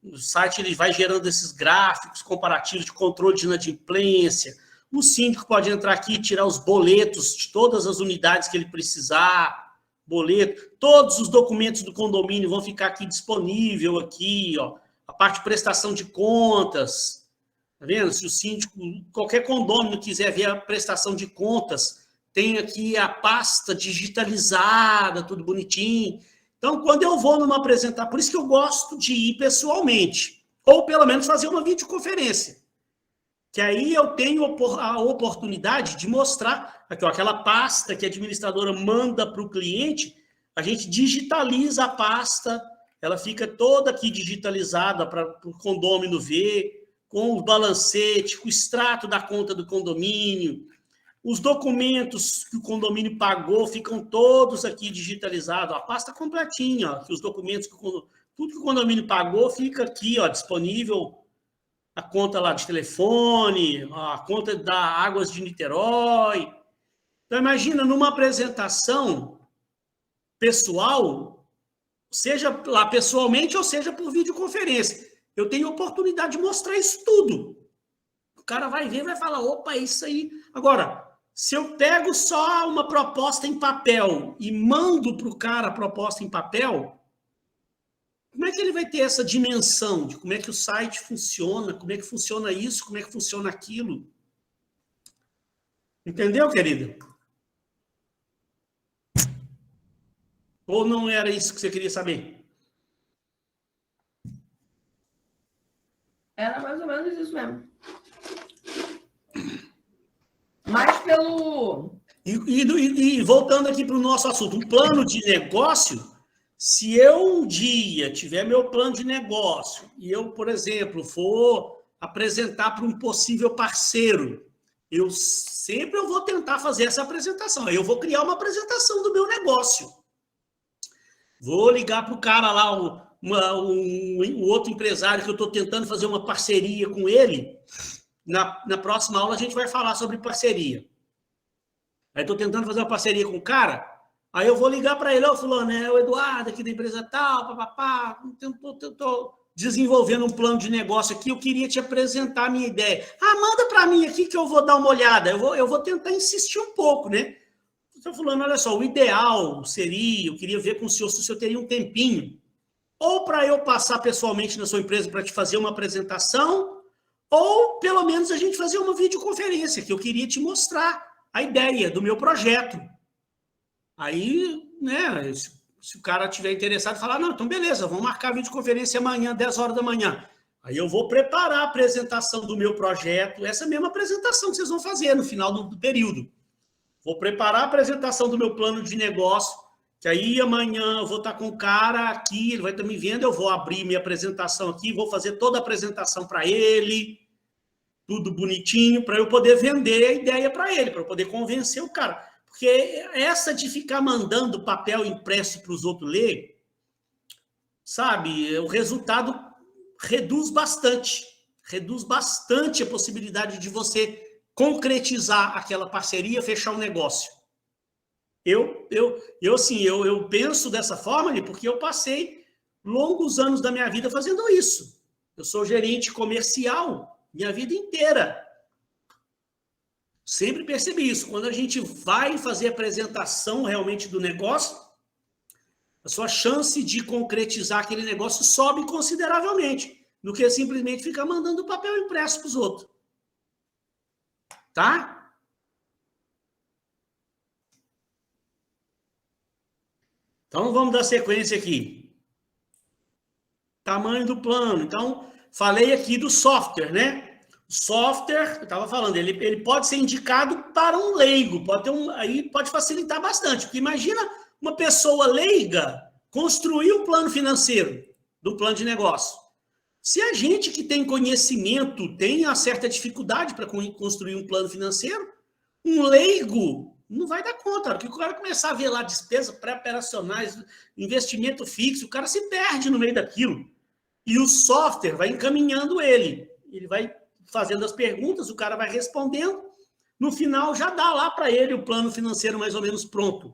O site ele vai gerando esses gráficos comparativos de controle de inadimplência. O síndico pode entrar aqui e tirar os boletos de todas as unidades que ele precisar. Boleto, todos os documentos do condomínio vão ficar aqui disponível aqui, ó, a parte de prestação de contas, tá vendo? Se o síndico, qualquer condomínio quiser ver a prestação de contas, tem aqui a pasta digitalizada, tudo bonitinho. Então, quando eu vou numa apresentação, por isso que eu gosto de ir pessoalmente, ou pelo menos fazer uma videoconferência, que aí eu tenho a oportunidade de mostrar aqui, ó, aquela pasta que a administradora manda para o cliente, a gente digitaliza a pasta, ela fica toda aqui digitalizada para o condômino ver, com o balancete, com o extrato da conta do condomínio, os documentos que o condomínio pagou ficam todos aqui digitalizados, a pasta completinha, ó, que os documentos, tudo que o condomínio pagou fica aqui, ó, disponível. A conta lá de telefone, a conta da Águas de Niterói. Então, imagina, numa apresentação pessoal, seja lá pessoalmente ou seja por videoconferência, eu tenho oportunidade de mostrar isso tudo. O cara vai ver e vai falar, opa, é isso aí. Agora, se eu pego só uma proposta em papel e mando para o cara a proposta em papel, como é que ele vai ter essa dimensão de como é que o site funciona, como é que funciona isso, como é que funciona aquilo? Entendeu, querida? Ou não era isso que você queria saber? Era mais ou menos isso mesmo. Mas pelo... E voltando aqui para o nosso assunto, um plano de negócio... Se eu um dia tiver meu plano de negócio e eu, por exemplo, for apresentar para um possível parceiro, eu vou tentar fazer essa apresentação. Eu vou criar uma apresentação do meu negócio. Vou ligar para o cara lá, o outro empresário que eu estou tentando fazer uma parceria com ele. Na próxima aula a gente vai falar sobre parceria. Aí estou tentando fazer uma parceria com o cara. Aí eu vou ligar para ele, ó, fulano, é o Eduardo aqui da empresa tal, papapá, estou desenvolvendo um plano de negócio aqui, eu queria te apresentar a minha ideia. Ah, manda para mim aqui que eu vou dar uma olhada, eu vou tentar insistir um pouco, né? Então, fulano, olha só, o ideal seria, eu queria ver com o senhor se o senhor teria um tempinho, ou para eu passar pessoalmente na sua empresa para te fazer uma apresentação, ou pelo menos a gente fazer uma videoconferência, que eu queria te mostrar a ideia do meu projeto. Aí, né, se o cara estiver interessado, falar, não, então beleza, vamos marcar a videoconferência amanhã, 10 horas da manhã. Aí eu vou preparar a apresentação do meu projeto, essa mesma apresentação que vocês vão fazer no final do período. Vou preparar a apresentação do meu plano de negócio, que aí amanhã eu vou estar com o cara aqui, ele vai estar me vendo, eu vou abrir minha apresentação aqui, vou fazer toda a apresentação para ele, tudo bonitinho, para eu poder vender a ideia para ele, para eu poder convencer o cara. Porque essa de ficar mandando papel impresso para os outros ler, sabe, o resultado reduz bastante a possibilidade de você concretizar aquela parceria, fechar um negócio. Eu penso dessa forma, porque eu passei longos anos da minha vida fazendo isso. Eu sou gerente comercial minha vida inteira. Sempre percebi isso. Quando a gente vai fazer a apresentação realmente do negócio, a sua chance de concretizar aquele negócio sobe consideravelmente, do que simplesmente ficar mandando papel impresso para os outros. Tá? Então, vamos dar sequência aqui. Tamanho do plano. Então, falei aqui do software, né? O software, eu estava falando, ele pode ser indicado para um leigo, aí pode facilitar bastante, porque imagina uma pessoa leiga construir um plano financeiro do plano de negócio. Se a gente que tem conhecimento tem uma certa dificuldade para construir um plano financeiro, um leigo não vai dar conta. Porque o cara começar a ver lá despesas pré-operacionais, investimento fixo, o cara se perde no meio daquilo. E o software vai encaminhando ele vai fazendo as perguntas, o cara vai respondendo, no final já dá lá para ele o plano financeiro mais ou menos pronto.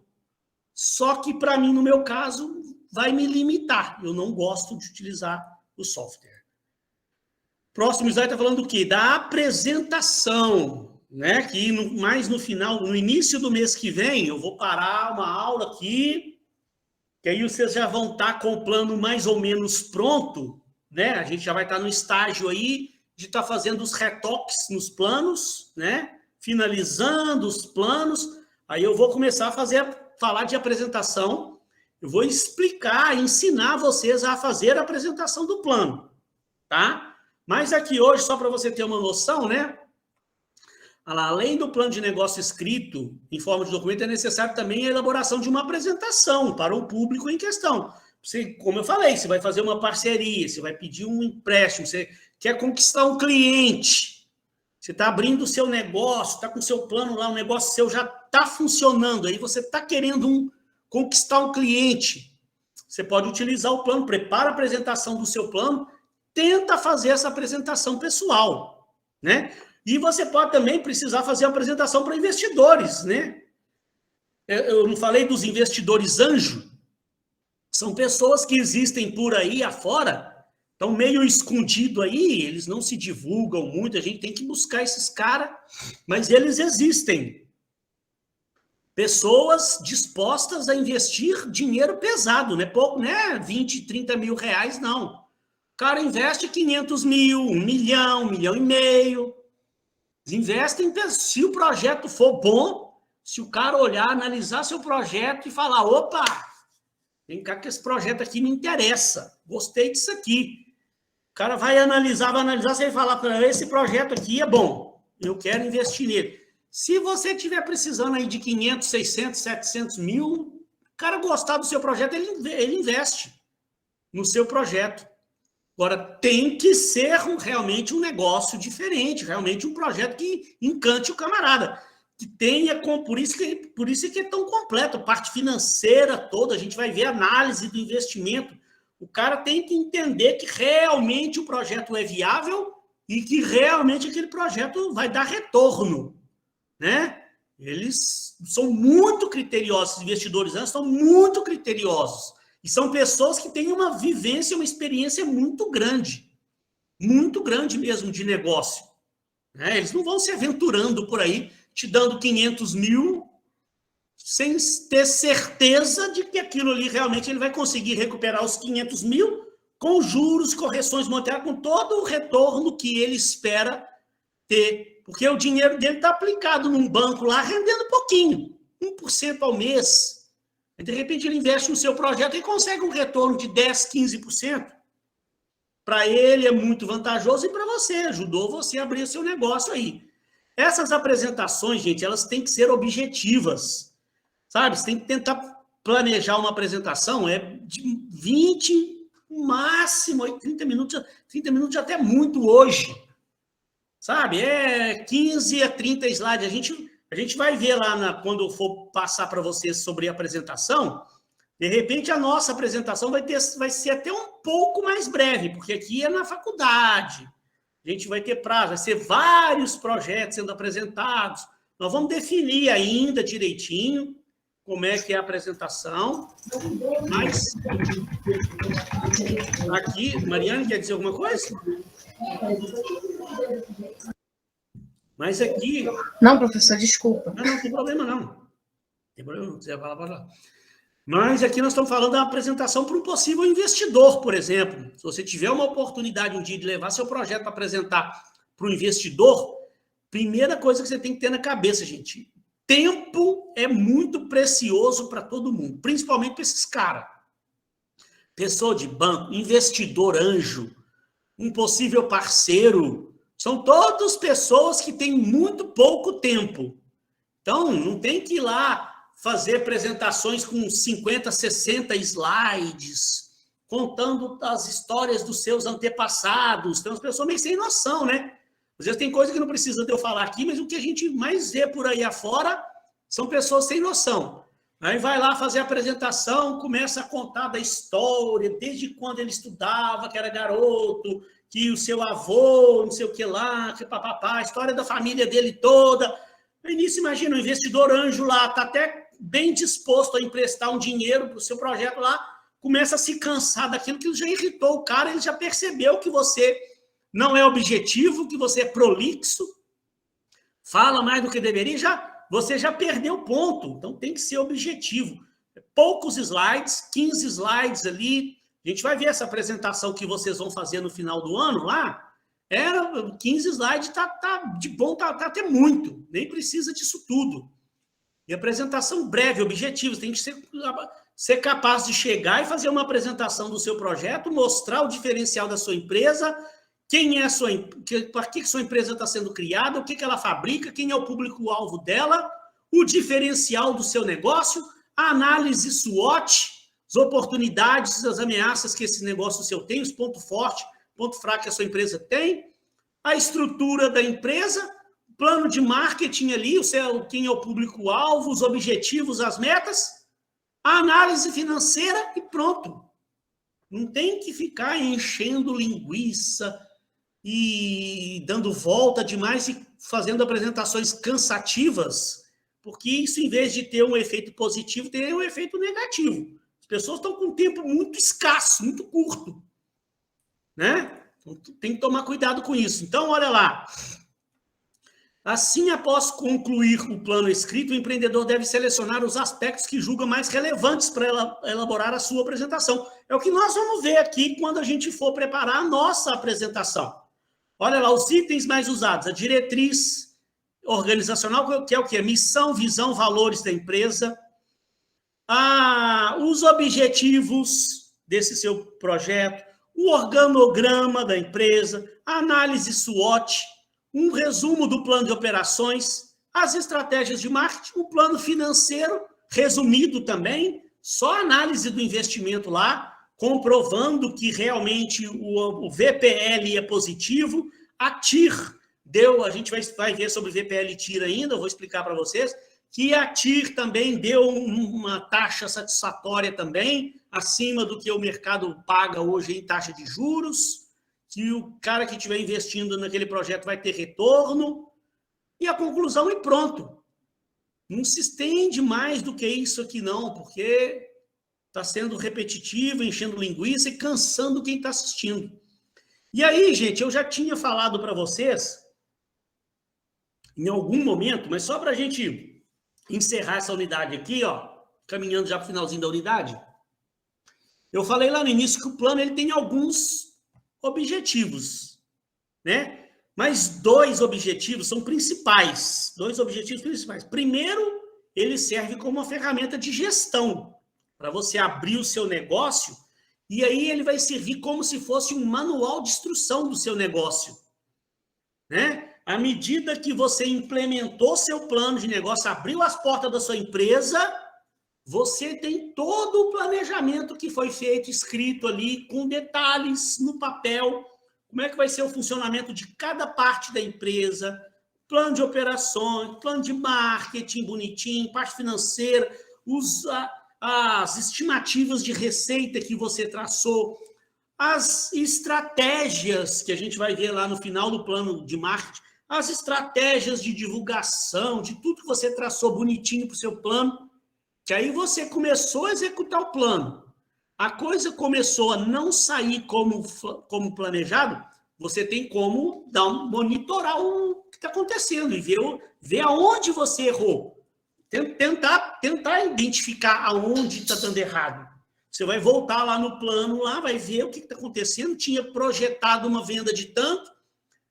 Só que para mim, no meu caso, vai me limitar. Eu não gosto de utilizar o software. Próximo slide está falando do quê? Da apresentação, né? Que mais no final, no início do mês que vem, eu vou parar uma aula aqui, que aí vocês já vão estar com o plano mais ou menos pronto, né? A gente já vai estar no estágio aí de estar fazendo os retoques nos planos, né? Finalizando os planos. Aí eu vou começar a falar de apresentação. Eu vou explicar, ensinar vocês a fazer a apresentação do plano, tá? Mas aqui hoje, só para você ter uma noção, né? Além do plano de negócio escrito em forma de documento, é necessário também a elaboração de uma apresentação para o público em questão. Você, como eu falei, você vai fazer uma parceria, você vai pedir um empréstimo, você quer conquistar um cliente, você está abrindo o seu negócio, está com o seu plano lá, o negócio seu já está funcionando, aí você está querendo conquistar um cliente. Você pode utilizar o plano, prepara a apresentação do seu plano, tenta fazer essa apresentação pessoal, né? E você pode também precisar fazer uma apresentação para investidores, né? Eu não falei dos investidores anjo? São pessoas que existem por aí afora, estão meio escondido aí, eles não se divulgam muito, a gente tem que buscar esses caras, mas eles existem. Pessoas dispostas a investir dinheiro pesado, né? Pouco, né? 20, 30 mil reais, não. O cara investe 500 mil, 1 milhão, 1,5 milhão. Investem, se o projeto for bom, se o cara olhar, analisar seu projeto e falar, opa, vem cá que esse projeto aqui me interessa, gostei disso aqui. O cara vai analisar, você vai falar para ele, esse projeto aqui é bom, eu quero investir nele. Se você estiver precisando aí de 500, 600, 700 mil, o cara gostar do seu projeto, ele investe no seu projeto. Agora, tem que ser realmente um negócio diferente, realmente um projeto que encante o camarada, que tenha, por isso que é tão completo, a parte financeira toda, a gente vai ver a análise do investimento. O cara tem que entender que realmente o projeto é viável e que realmente aquele projeto vai dar retorno, né? Eles são muito criteriosos, os investidores são muito criteriosos. E são pessoas que têm uma vivência, uma experiência muito grande mesmo de negócio. Né? Eles não vão se aventurando por aí, te dando 500 mil, sem ter certeza de que aquilo ali realmente ele vai conseguir recuperar os 500 mil com juros, correções monetárias, com todo o retorno que ele espera ter. Porque o dinheiro dele está aplicado num banco lá, rendendo pouquinho, 1% ao mês. De repente ele investe no seu projeto e consegue um retorno de 10%, 15%. Para ele é muito vantajoso e para você, ajudou você a abrir o seu negócio aí. Essas apresentações, gente, elas têm que ser objetivas, sabe? Você tem que tentar planejar uma apresentação, de 20, no máximo, 30 minutos até muito hoje, sabe? 15 a 30 slides, a gente vai ver lá quando eu for passar para vocês sobre a apresentação, de repente a nossa apresentação vai ser até um pouco mais breve, porque aqui é na faculdade, a gente vai ter prazo, vai ser vários projetos sendo apresentados, nós vamos definir ainda direitinho, como é que é a apresentação, mas aqui, Mariane, quer dizer alguma coisa? Mas aqui... Não, professor, desculpa. Não tem problema, não. Tem problema, não quiser falar, pode falar. Mas aqui nós estamos falando da apresentação para um possível investidor, por exemplo. Se você tiver uma oportunidade um dia de levar seu projeto para apresentar para o investidor, primeira coisa que você tem que ter na cabeça, gente, tempo é muito precioso para todo mundo, principalmente para esses caras. Pessoa de banco, investidor anjo, um possível parceiro, são todas pessoas que têm muito pouco tempo. Então, não tem que ir lá fazer apresentações com 50, 60 slides, contando as histórias dos seus antepassados. Tem umas pessoas meio sem noção, né? Às vezes tem coisa que não precisa de eu falar aqui, mas o que a gente mais vê por aí afora são pessoas sem noção. Aí vai lá fazer a apresentação, começa a contar da história, desde quando ele estudava, que era garoto, que o seu avô, não sei o que lá, que papapá, a história da família dele toda. No início, imagina, o investidor anjo lá está até bem disposto a emprestar um dinheiro para o seu projeto lá, começa a se cansar daquilo que já irritou o cara, ele já percebeu que você não é objetivo, que você é prolixo, fala mais do que deveria, você já perdeu o ponto. Então tem que ser objetivo. Poucos slides, 15 slides ali. A gente vai ver essa apresentação que vocês vão fazer no final do ano lá. Era 15 slides, tá de bom, tá até muito. Nem precisa disso tudo. E apresentação breve, objetivos. Tem que ser capaz de chegar e fazer uma apresentação do seu projeto, mostrar o diferencial da sua empresa, quem é a sua, para que sua empresa está sendo criada, o que ela fabrica, quem é o público-alvo dela, o diferencial do seu negócio, a análise SWOT, as oportunidades, as ameaças que esse negócio seu tem, os pontos fortes, ponto fraco que a sua empresa tem, a estrutura da empresa, o plano de marketing ali, quem é o público-alvo, os objetivos, as metas, a análise financeira e pronto. Não tem que ficar enchendo linguiça e dando volta demais e fazendo apresentações cansativas, porque isso, em vez de ter um efeito positivo, tem um efeito negativo. As pessoas estão com um tempo muito escasso, muito curto, né? Então, tem que tomar cuidado com isso. Então, olha lá. Assim, após concluir o plano escrito, o empreendedor deve selecionar os aspectos que julga mais relevantes para elaborar a sua apresentação. É o que nós vamos ver aqui quando a gente for preparar a nossa apresentação. Olha lá, os itens mais usados. A diretriz organizacional, que é o quê? Missão, visão, valores da empresa. Os objetivos desse seu projeto. O organograma da empresa. A análise SWOT. Um resumo do plano de operações. As estratégias de marketing. O plano financeiro, resumido também. Só a análise do investimento lá, comprovando que realmente o VPL é positivo. A TIR a gente vai ver sobre VPL e TIR ainda, eu vou explicar para vocês, que a TIR também deu uma taxa satisfatória também, acima do que o mercado paga hoje em taxa de juros, que o cara que estiver investindo naquele projeto vai ter retorno, e a conclusão é pronto. Não se estende mais do que isso aqui não, porque está sendo repetitivo, enchendo linguiça e cansando quem está assistindo. E aí, gente, eu já tinha falado para vocês, em algum momento, mas só para a gente encerrar essa unidade aqui, ó, caminhando já para o finalzinho da unidade, eu falei lá no início que o plano ele tem alguns objetivos, né? Mas 2 objetivos são principais. 2 objetivos principais. Primeiro, ele serve como uma ferramenta de gestão, para você abrir o seu negócio, e aí ele vai servir como se fosse um manual de instrução do seu negócio, né? À medida que você implementou seu plano de negócio, abriu as portas da sua empresa, você tem todo o planejamento que foi feito, escrito ali, com detalhes no papel, como é que vai ser o funcionamento de cada parte da empresa, plano de operações, plano de marketing bonitinho, parte financeira, as estimativas de receita que você traçou, as estratégias que a gente vai ver lá no final do plano de marketing, as estratégias de divulgação, de tudo que você traçou bonitinho para o seu plano. que aí você começou a executar o plano, a coisa começou a não sair como planejado, você tem como monitorar o que está acontecendo e ver aonde você errou. Tentar identificar aonde está dando errado. Você vai voltar lá no plano, lá vai ver o que está acontecendo. Tinha projetado uma venda de tanto,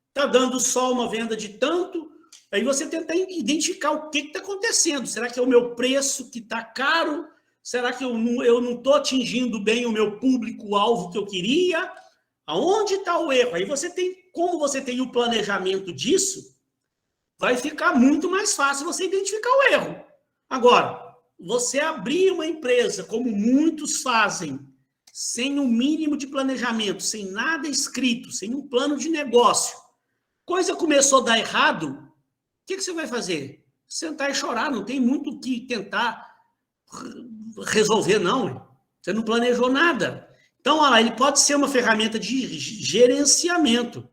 está dando só uma venda de tanto. Aí você tenta identificar o que está acontecendo. Será que é o meu preço que está caro? Será que eu não estou atingindo bem o meu público-alvo que eu queria? Aonde está o erro? Aí como você tem o planejamento disso, vai ficar muito mais fácil você identificar o erro. Agora, você abrir uma empresa, como muitos fazem, sem um mínimo de planejamento, sem nada escrito, sem um plano de negócio, coisa começou a dar errado, o que você vai fazer? Sentar e chorar, não tem muito o que tentar resolver, não. Você não planejou nada. Então, olha lá, ele pode ser uma ferramenta de gerenciamento.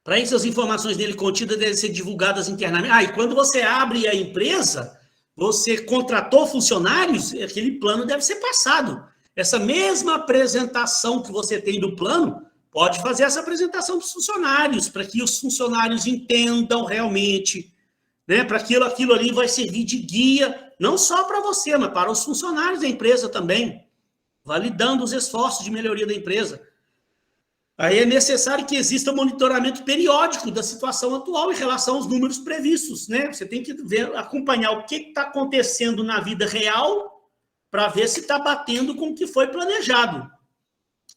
Para isso, as informações dele contidas devem ser divulgadas internamente. E quando você abre a empresa, você contratou funcionários, aquele plano deve ser passado. Essa mesma apresentação que você tem do plano, pode fazer essa apresentação dos funcionários, para que os funcionários entendam realmente, né? Para aquilo ali vai servir de guia, não só para você, mas para os funcionários da empresa também, validando os esforços de melhoria da empresa. Aí é necessário que exista um monitoramento periódico da situação atual em relação aos números previstos, né? Você tem que acompanhar o que está acontecendo na vida real para ver se está batendo com o que foi planejado.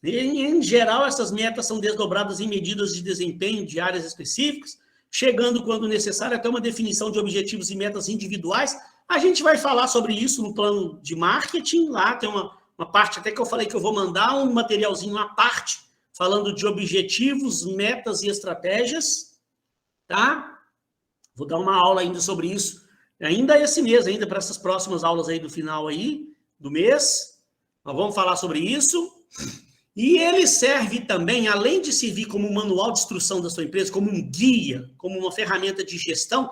Em geral, essas metas são desdobradas em medidas de desempenho de áreas específicas, chegando, quando necessário, até uma definição de objetivos e metas individuais. A gente vai falar sobre isso no plano de marketing. Lá tem uma parte, até que eu falei que eu vou mandar um materialzinho à parte, falando de objetivos, metas e estratégias, tá? Vou dar uma aula ainda sobre isso, ainda esse mês, ainda para essas próximas aulas aí do final aí, do mês. Nós vamos falar sobre isso. E ele serve também, além de servir como um manual de instrução da sua empresa, como um guia, como uma ferramenta de gestão,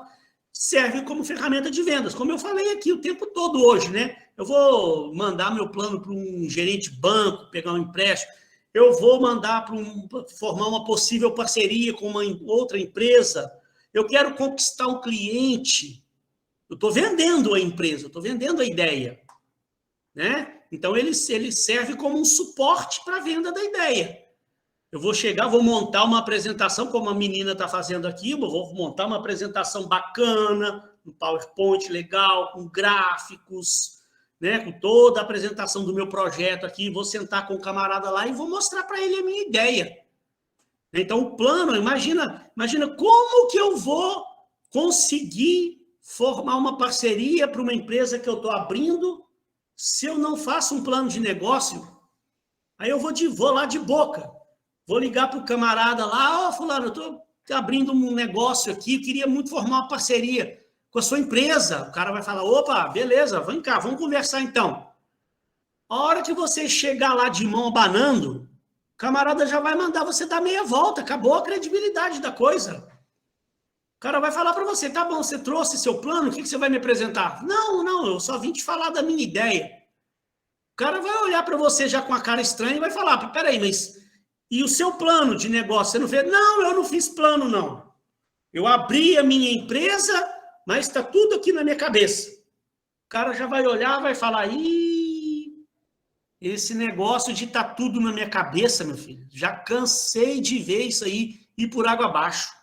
serve como ferramenta de vendas, como eu falei aqui o tempo todo hoje, né? Eu vou mandar meu plano para um gerente de banco, pegar um empréstimo, eu vou mandar formar uma possível parceria com uma outra empresa, eu quero conquistar um cliente, eu estou vendendo a empresa, eu estou vendendo a ideia, né? Então, ele serve como um suporte para a venda da ideia. Eu vou chegar, vou montar uma apresentação, como a menina está fazendo aqui, eu vou montar uma apresentação bacana, um PowerPoint legal, com gráficos, né, com toda a apresentação do meu projeto aqui, vou sentar com o camarada lá e vou mostrar para ele a minha ideia. Então, o plano, imagina como que eu vou conseguir formar uma parceria para uma empresa que eu estou abrindo se eu não faço um plano de negócio. Aí eu vou lá de boca, vou ligar para o camarada lá, fulano, eu estou abrindo um negócio aqui, queria muito formar uma parceria com a sua empresa. O cara vai falar, opa, beleza, vem cá, vamos conversar então. A hora que você chegar lá de mão abanando, o camarada já vai mandar você dar meia volta, acabou a credibilidade da coisa. O cara vai falar para você, tá bom, você trouxe seu plano, o que você vai me apresentar? Não, eu só vim te falar da minha ideia. O cara vai olhar para você já com a cara estranha e vai falar, peraí, mas e o seu plano de negócio, você não fez? Não, eu não fiz plano, não. Eu abri a minha empresa, mas está tudo aqui na minha cabeça. O cara já vai olhar, vai falar, esse negócio de estar tudo na minha cabeça, meu filho, já cansei de ver isso aí ir por água abaixo.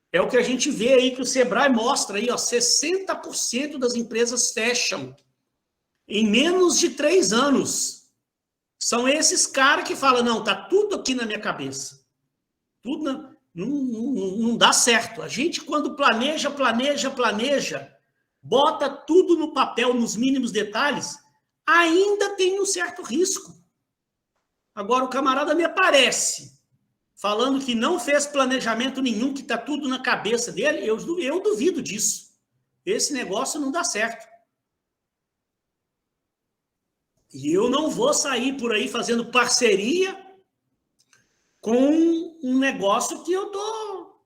É o que a gente vê aí, que o Sebrae mostra aí, ó, 60% das empresas fecham em menos de 3 anos. São esses caras que falam, não, tá tudo aqui na minha cabeça. Tudo não dá certo. A gente, quando planeja, bota tudo no papel, nos mínimos detalhes, ainda tem um certo risco. Agora, o camarada me aparece falando que não fez planejamento nenhum, que está tudo na cabeça dele, eu duvido disso. Esse negócio não dá certo. E eu não vou sair por aí fazendo parceria com um negócio que eu estou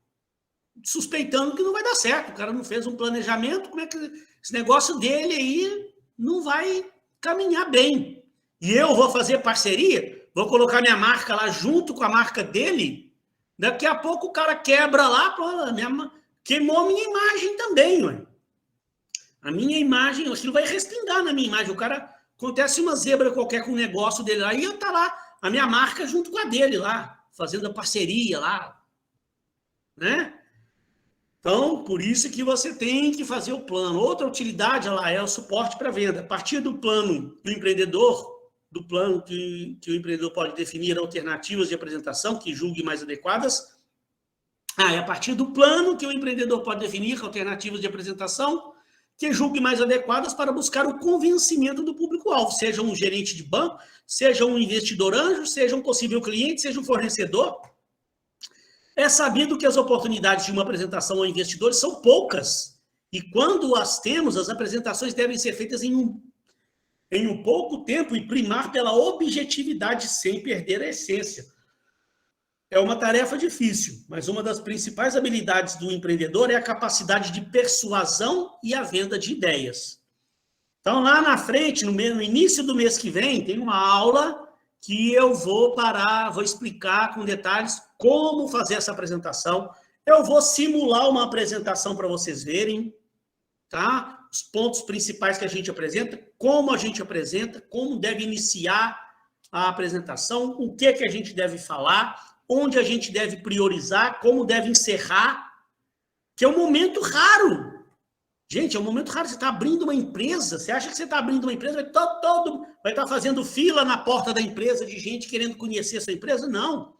suspeitando que não vai dar certo. O cara não fez um planejamento, como é que esse negócio dele aí não vai caminhar bem. E eu vou fazer parceria, vou colocar minha marca lá junto com a marca dele, daqui a pouco o cara quebra lá, queimou a minha imagem também, ué. A minha imagem, aquilo vai respingar na minha imagem. O cara, acontece uma zebra qualquer com o negócio dele lá, e eu tá lá, a minha marca junto com a dele lá, fazendo a parceria lá, né? Então, por isso que você tem que fazer o plano. Outra utilidade lá é o suporte para venda. A partir do plano do empreendedor, do plano que o empreendedor pode definir alternativas de apresentação que julgue mais adequadas. É a partir do plano que o empreendedor pode definir alternativas de apresentação que julgue mais adequadas para buscar o convencimento do público-alvo, seja um gerente de banco, seja um investidor anjo, seja um possível cliente, seja um fornecedor. É sabido que as oportunidades de uma apresentação ao investidor são poucas, e quando as temos, as apresentações devem ser feitas em um pouco tempo e primar pela objetividade sem perder a essência. É uma tarefa difícil, mas uma das principais habilidades do empreendedor é a capacidade de persuasão e a venda de ideias. Então, lá na frente, no início do mês que vem, tem uma aula que eu vou explicar com detalhes como fazer essa apresentação. Eu vou simular uma apresentação para vocês verem, tá? Os pontos principais que a gente apresenta, como a gente apresenta, como deve iniciar a apresentação, o que a gente deve falar, onde a gente deve priorizar, como deve encerrar, que é um momento raro. Gente, é um momento raro. Você está abrindo uma empresa, você acha que você está abrindo uma empresa, vai estar fazendo fila na porta da empresa de gente querendo conhecer essa empresa? Não.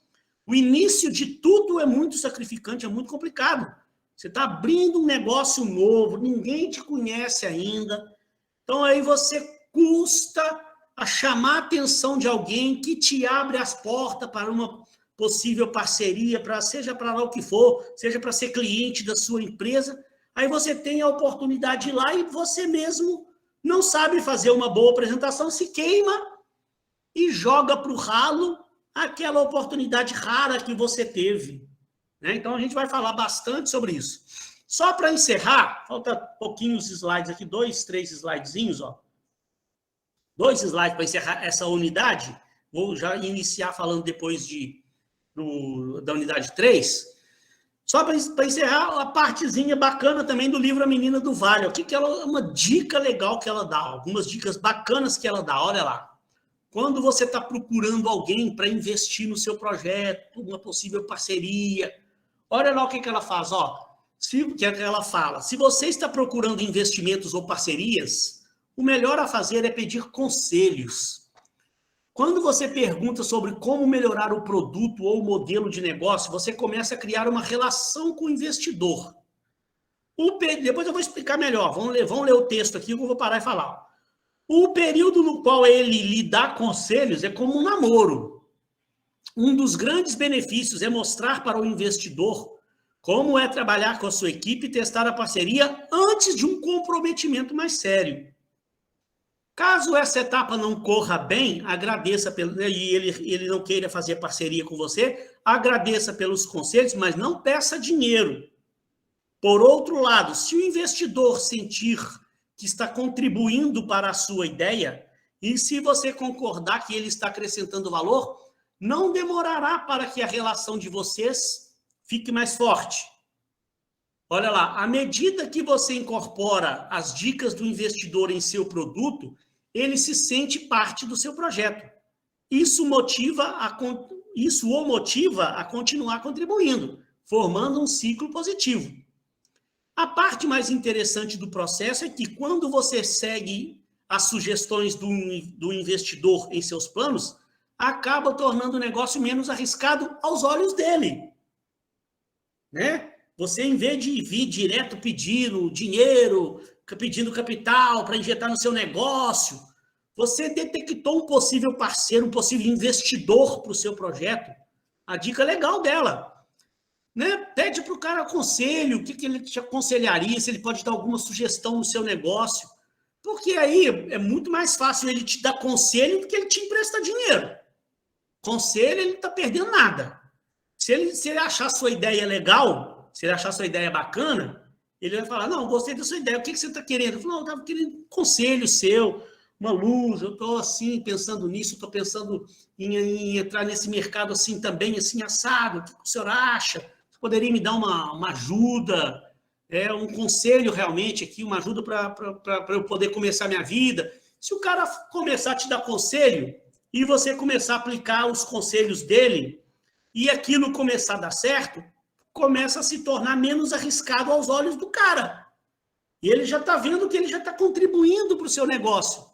O início de tudo é muito sacrificante, é muito complicado. Você está abrindo um negócio novo, ninguém te conhece ainda. Então, aí você custa a chamar a atenção de alguém que te abre as portas para uma possível parceria, seja para lá o que for, seja para ser cliente da sua empresa. Aí você tem a oportunidade de ir lá e você mesmo não sabe fazer uma boa apresentação, se queima e joga para o ralo aquela oportunidade rara que você teve, né? Então, a gente vai falar bastante sobre isso. Só para encerrar, falta pouquinhos slides aqui, 2, 3 slidezinhos, ó. 2 slides para encerrar essa unidade. Vou já iniciar falando depois da unidade 3. Só para encerrar, a partezinha bacana também do livro A Menina do Vale. O que ela, uma dica legal que ela dá, algumas dicas bacanas que ela dá, olha lá. Quando você está procurando alguém para investir no seu projeto, uma possível parceria, olha lá o que ela faz, ó. Que ela fala, se você está procurando investimentos ou parcerias, o melhor a fazer é pedir conselhos. Quando você pergunta sobre como melhorar o produto ou o modelo de negócio, você começa a criar uma relação com o investidor. Depois eu vou explicar melhor. Vamos ler o texto aqui, eu vou parar e falar. O período no qual ele lhe dá conselhos é como um namoro. Um dos grandes benefícios é mostrar para o investidor como é trabalhar com a sua equipe e testar a parceria antes de um comprometimento mais sério. Caso essa etapa não corra bem, agradeça e ele não queira fazer parceria com você, agradeça pelos conselhos, mas não peça dinheiro. Por outro lado, se o investidor sentir que está contribuindo para a sua ideia, e se você concordar que ele está acrescentando valor, não demorará para que a relação de vocês fique mais forte. Olha lá, à medida que você incorpora as dicas do investidor em seu produto, ele se sente parte do seu projeto. Isso o motiva a continuar contribuindo, formando um ciclo positivo. A parte mais interessante do processo é que quando você segue as sugestões do investidor em seus planos, acaba tornando o negócio menos arriscado aos olhos dele. Né? Você, em vez de vir direto pedindo dinheiro, pedindo capital para injetar no seu negócio, você detectou um possível parceiro, um possível investidor para o seu projeto. A dica legal dela. Né? Pede para o cara conselho, o que ele te aconselharia, se ele pode dar alguma sugestão no seu negócio. Porque aí é muito mais fácil ele te dar conselho do que ele te emprestar dinheiro. Conselho, ele não está perdendo nada. Se ele achar sua ideia legal, se ele achar sua ideia bacana, Ele vai falar, não, gostei da sua ideia, o que você está querendo? Eu falo, não, eu estava querendo um conselho seu, uma luz, eu estou assim, pensando nisso, estou pensando em entrar nesse mercado assim também, assim, assado, o que o senhor acha? Você poderia me dar uma ajuda, um conselho realmente aqui, uma ajuda para eu poder começar a minha vida. Se o cara começar a te dar conselho e você começar a aplicar os conselhos dele e aquilo começar a dar certo, começa a se tornar menos arriscado aos olhos do cara. E ele já está vendo que ele já está contribuindo para o seu negócio.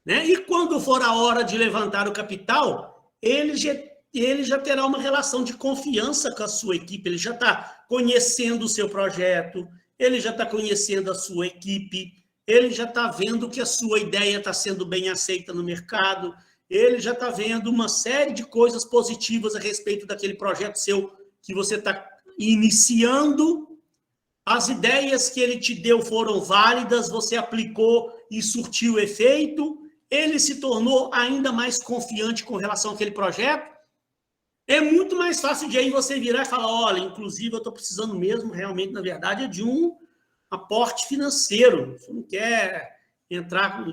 Né? E quando for a hora de levantar o capital, ele já terá uma relação de confiança com a sua equipe, ele já está conhecendo o seu projeto, ele já está conhecendo a sua equipe, ele já está vendo que a sua ideia está sendo bem aceita no mercado, ele já está vendo uma série de coisas positivas a respeito daquele projeto seu que você está iniciando. As ideias que ele te deu foram válidas, você aplicou e surtiu efeito, ele se tornou ainda mais confiante com relação àquele projeto. É muito mais fácil de aí você virar e falar, olha, inclusive eu estou precisando mesmo, realmente, na verdade, de um aporte financeiro. Você não quer entrar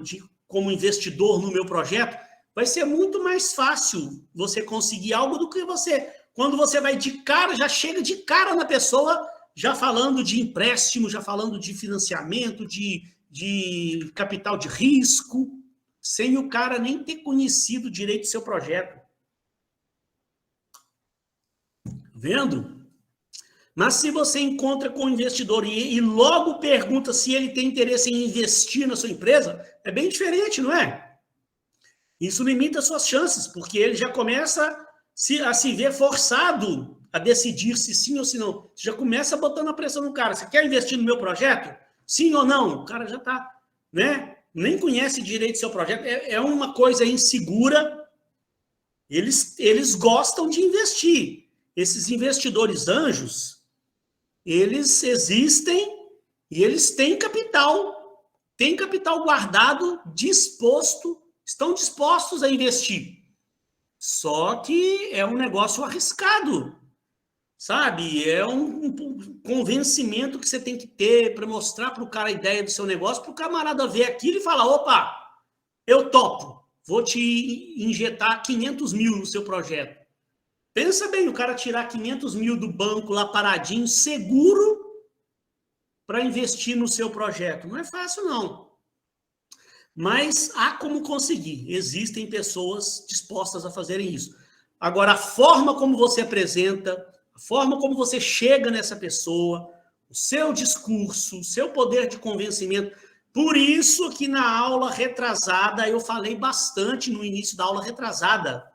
como investidor no meu projeto? Vai ser muito mais fácil você conseguir algo do que você... Quando você vai de cara, já chega de cara na pessoa, já falando de empréstimo, já falando de financiamento, de capital de risco, sem o cara nem ter conhecido direito o seu projeto. Vendo? Mas se você encontra com o investidor e logo pergunta se ele tem interesse em investir na sua empresa, é bem diferente, não é? Isso limita as suas chances, porque ele já começa a se ver forçado a decidir se sim ou se não. Você já começa botando a pressão no cara. Você quer investir no meu projeto? Sim ou não? O cara já está, né? Nem conhece direito o seu projeto. É uma coisa insegura. Eles gostam de investir. Esses investidores anjos, eles existem e eles têm capital guardado, estão dispostos a investir. Só que é um negócio arriscado, sabe? É um convencimento que você tem que ter para mostrar para o cara a ideia do seu negócio, para o camarada ver aquilo e falar, opa, eu topo, vou te injetar 500 mil no seu projeto. Pensa bem, o cara tirar 500 mil do banco lá paradinho, seguro, para investir no seu projeto. Não é fácil, não. Mas há como conseguir. Existem pessoas dispostas a fazerem isso. Agora, a forma como você apresenta, a forma como você chega nessa pessoa, o seu discurso, o seu poder de convencimento. Por isso que na aula retrasada, eu falei bastante no início da aula retrasada,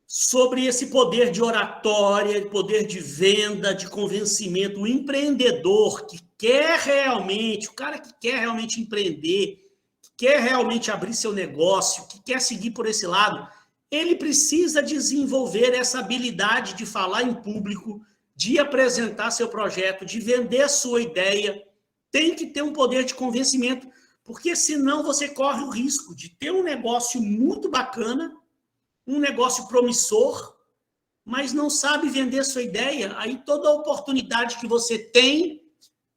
sobre esse poder de oratória, poder de venda, de convencimento. O empreendedor que quer realmente, o cara que quer realmente empreender, quer realmente abrir seu negócio, que quer seguir por esse lado, ele precisa desenvolver essa habilidade de falar em público, de apresentar seu projeto, de vender a sua ideia. Tem que ter um poder de convencimento, porque senão você corre o risco de ter um negócio muito bacana, um negócio promissor, mas não sabe vender a sua ideia. Aí toda a oportunidade que você tem,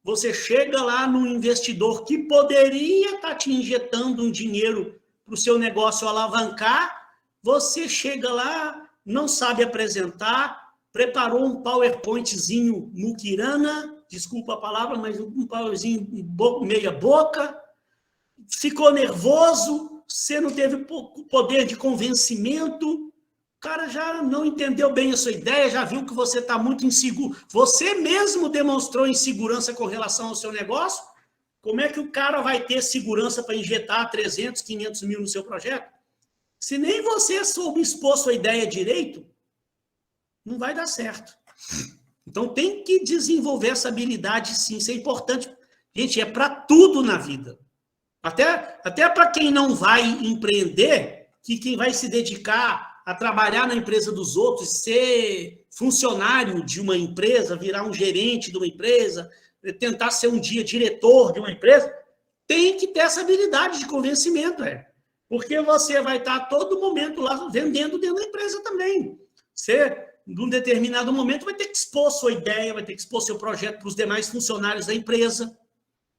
você chega lá no investidor que poderia estar te injetando um dinheiro para o seu negócio alavancar, você chega lá, não sabe apresentar, preparou um PowerPointzinho muquirana, desculpa a palavra, mas um PowerPointzinho meia boca, ficou nervoso, você não teve poder de convencimento, o cara já não entendeu bem a sua ideia, já viu que você está muito inseguro. Você mesmo demonstrou insegurança com relação ao seu negócio. Como é que o cara vai ter segurança para injetar 300, 500 mil no seu projeto? Se nem você soube expor sua ideia direito, não vai dar certo. Então tem que desenvolver essa habilidade, sim. Isso é importante. Gente, é para tudo na vida. Até para quem não vai empreender, que quem vai se dedicar a trabalhar na empresa dos outros, ser funcionário de uma empresa, virar um gerente de uma empresa, tentar ser um dia diretor de uma empresa, tem que ter essa habilidade de convencimento, porque você vai estar a todo momento lá vendendo dentro da empresa também. Você num determinado momento, vai ter que expor sua ideia, vai ter que expor seu projeto para os demais funcionários da empresa.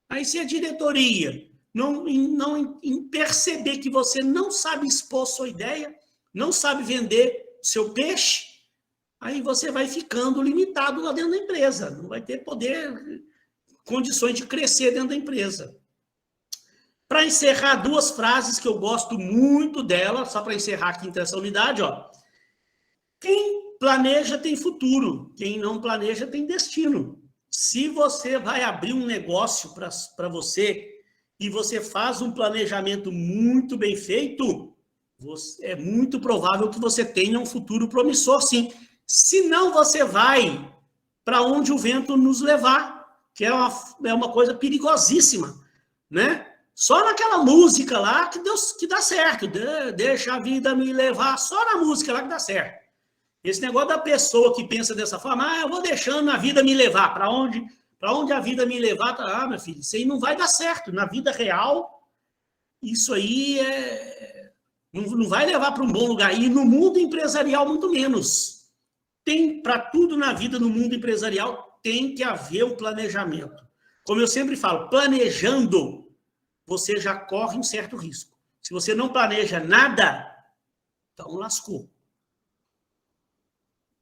Aí, se a diretoria não perceber que você não sabe expor sua ideia, não sabe vender seu peixe, aí você vai ficando limitado lá dentro da empresa, não vai ter condições de crescer dentro da empresa. Para encerrar, 2 frases que eu gosto muito dela, só para encerrar aqui essa unidade, ó. Quem planeja tem futuro, quem não planeja tem destino. Se você vai abrir um negócio para você e você faz um planejamento muito bem feito, é muito provável que você tenha um futuro promissor, sim. Senão você vai para onde o vento nos levar, que é uma coisa perigosíssima, né? Só naquela música lá que dá certo. Deixa a vida me levar, só na música lá que dá certo. Esse negócio da pessoa que pensa dessa forma, eu vou deixando a vida me levar, para onde a vida me levar, meu filho, isso aí não vai dar certo. Na vida real, isso aí não vai levar para um bom lugar. E no mundo empresarial, muito menos. Tem para tudo na vida, no mundo empresarial, tem que haver um planejamento. Como eu sempre falo, planejando, você já corre um certo risco. Se você não planeja nada, então lascou.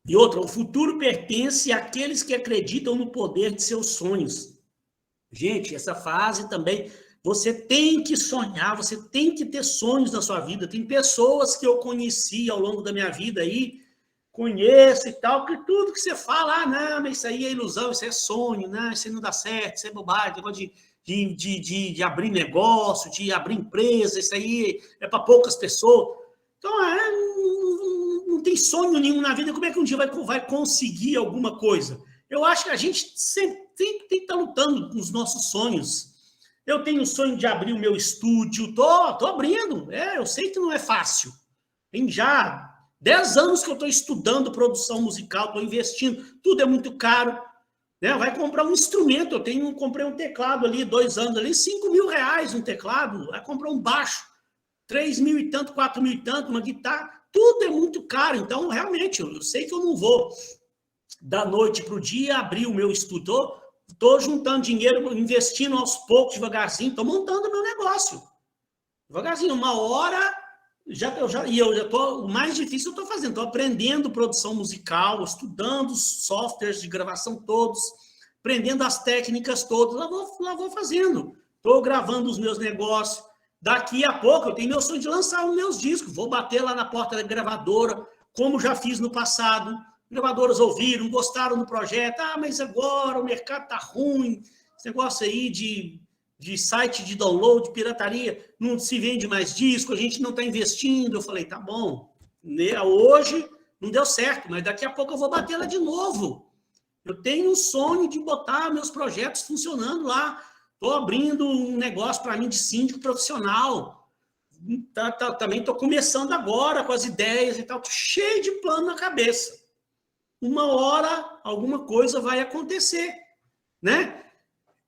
E outra, o futuro pertence àqueles que acreditam no poder de seus sonhos. Gente, essa fase também, você tem que sonhar, você tem que ter sonhos na sua vida. Tem pessoas que eu conheci ao longo da minha vida aí, conheço e tal, que tudo que você fala, não, mas isso aí é ilusão, isso é sonho, não, isso aí não dá certo, isso é bobagem, negócio de abrir negócio, de abrir empresa, isso aí é para poucas pessoas. Então, não tem sonho nenhum na vida, como é que um dia vai conseguir alguma coisa? Eu acho que a gente sempre tem que estar lutando com os nossos sonhos. Eu tenho o sonho de abrir o meu estúdio, tô abrindo, eu sei que não é fácil. Tem já 10 anos que eu estou estudando produção musical, estou investindo, tudo é muito caro. Né? Vai comprar um instrumento, comprei um teclado ali, 2 anos ali, R$5.000 um teclado, vai comprar um baixo, 3.000 e tanto, 4.000 e tanto, uma guitarra, tudo é muito caro. Então, realmente, eu sei que eu não vou da noite para o dia abrir o meu estúdio, estou juntando dinheiro, investindo aos poucos, devagarzinho, estou montando o meu negócio. Devagarzinho, uma hora, o mais difícil eu estou fazendo, estou aprendendo produção musical, estudando os softwares de gravação todos, aprendendo as técnicas todas, lá vou fazendo. Estou gravando os meus negócios. Daqui a pouco eu tenho meu sonho de lançar os meus discos, vou bater lá na porta da gravadora, como já fiz no passado. Gravadoras ouviram, gostaram do projeto, mas agora o mercado está ruim, esse negócio aí de site de download, de pirataria, não se vende mais disco, a gente não está investindo. Eu falei, tá bom, hoje não deu certo, mas daqui a pouco eu vou bater lá de novo. Eu tenho um sonho de botar meus projetos funcionando lá. Estou abrindo um negócio para mim de síndico profissional. Também estou começando agora com as ideias e tal, cheio de plano na cabeça. Uma hora alguma coisa vai acontecer, né?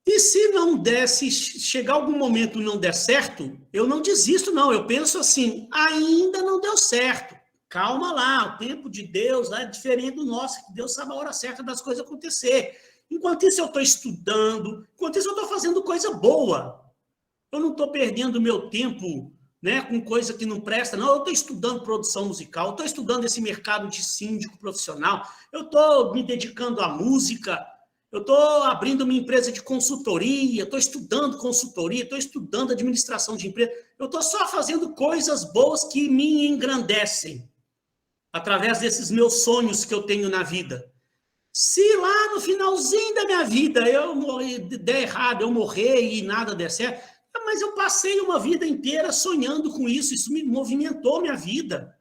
E se não der, se chegar algum momento e não der certo, eu não desisto, não. Eu penso assim, ainda não deu certo. Calma lá, o tempo de Deus lá é diferente do nosso, que Deus sabe a hora certa das coisas acontecer. Enquanto isso eu estou estudando, enquanto isso eu estou fazendo coisa boa. Eu não estou perdendo meu tempo, né, com coisa que não presta, não. Eu estou estudando produção musical, eu estou estudando esse mercado de síndico profissional, eu estou me dedicando à música, eu estou abrindo minha empresa de consultoria, estou estudando consultoria, estou estudando administração de empresa, eu estou só fazendo coisas boas que me engrandecem, através desses meus sonhos que eu tenho na vida. Se lá no finalzinho da minha vida der errado, eu morrer e nada der certo, mas eu passei uma vida inteira sonhando com isso me movimentou minha vida.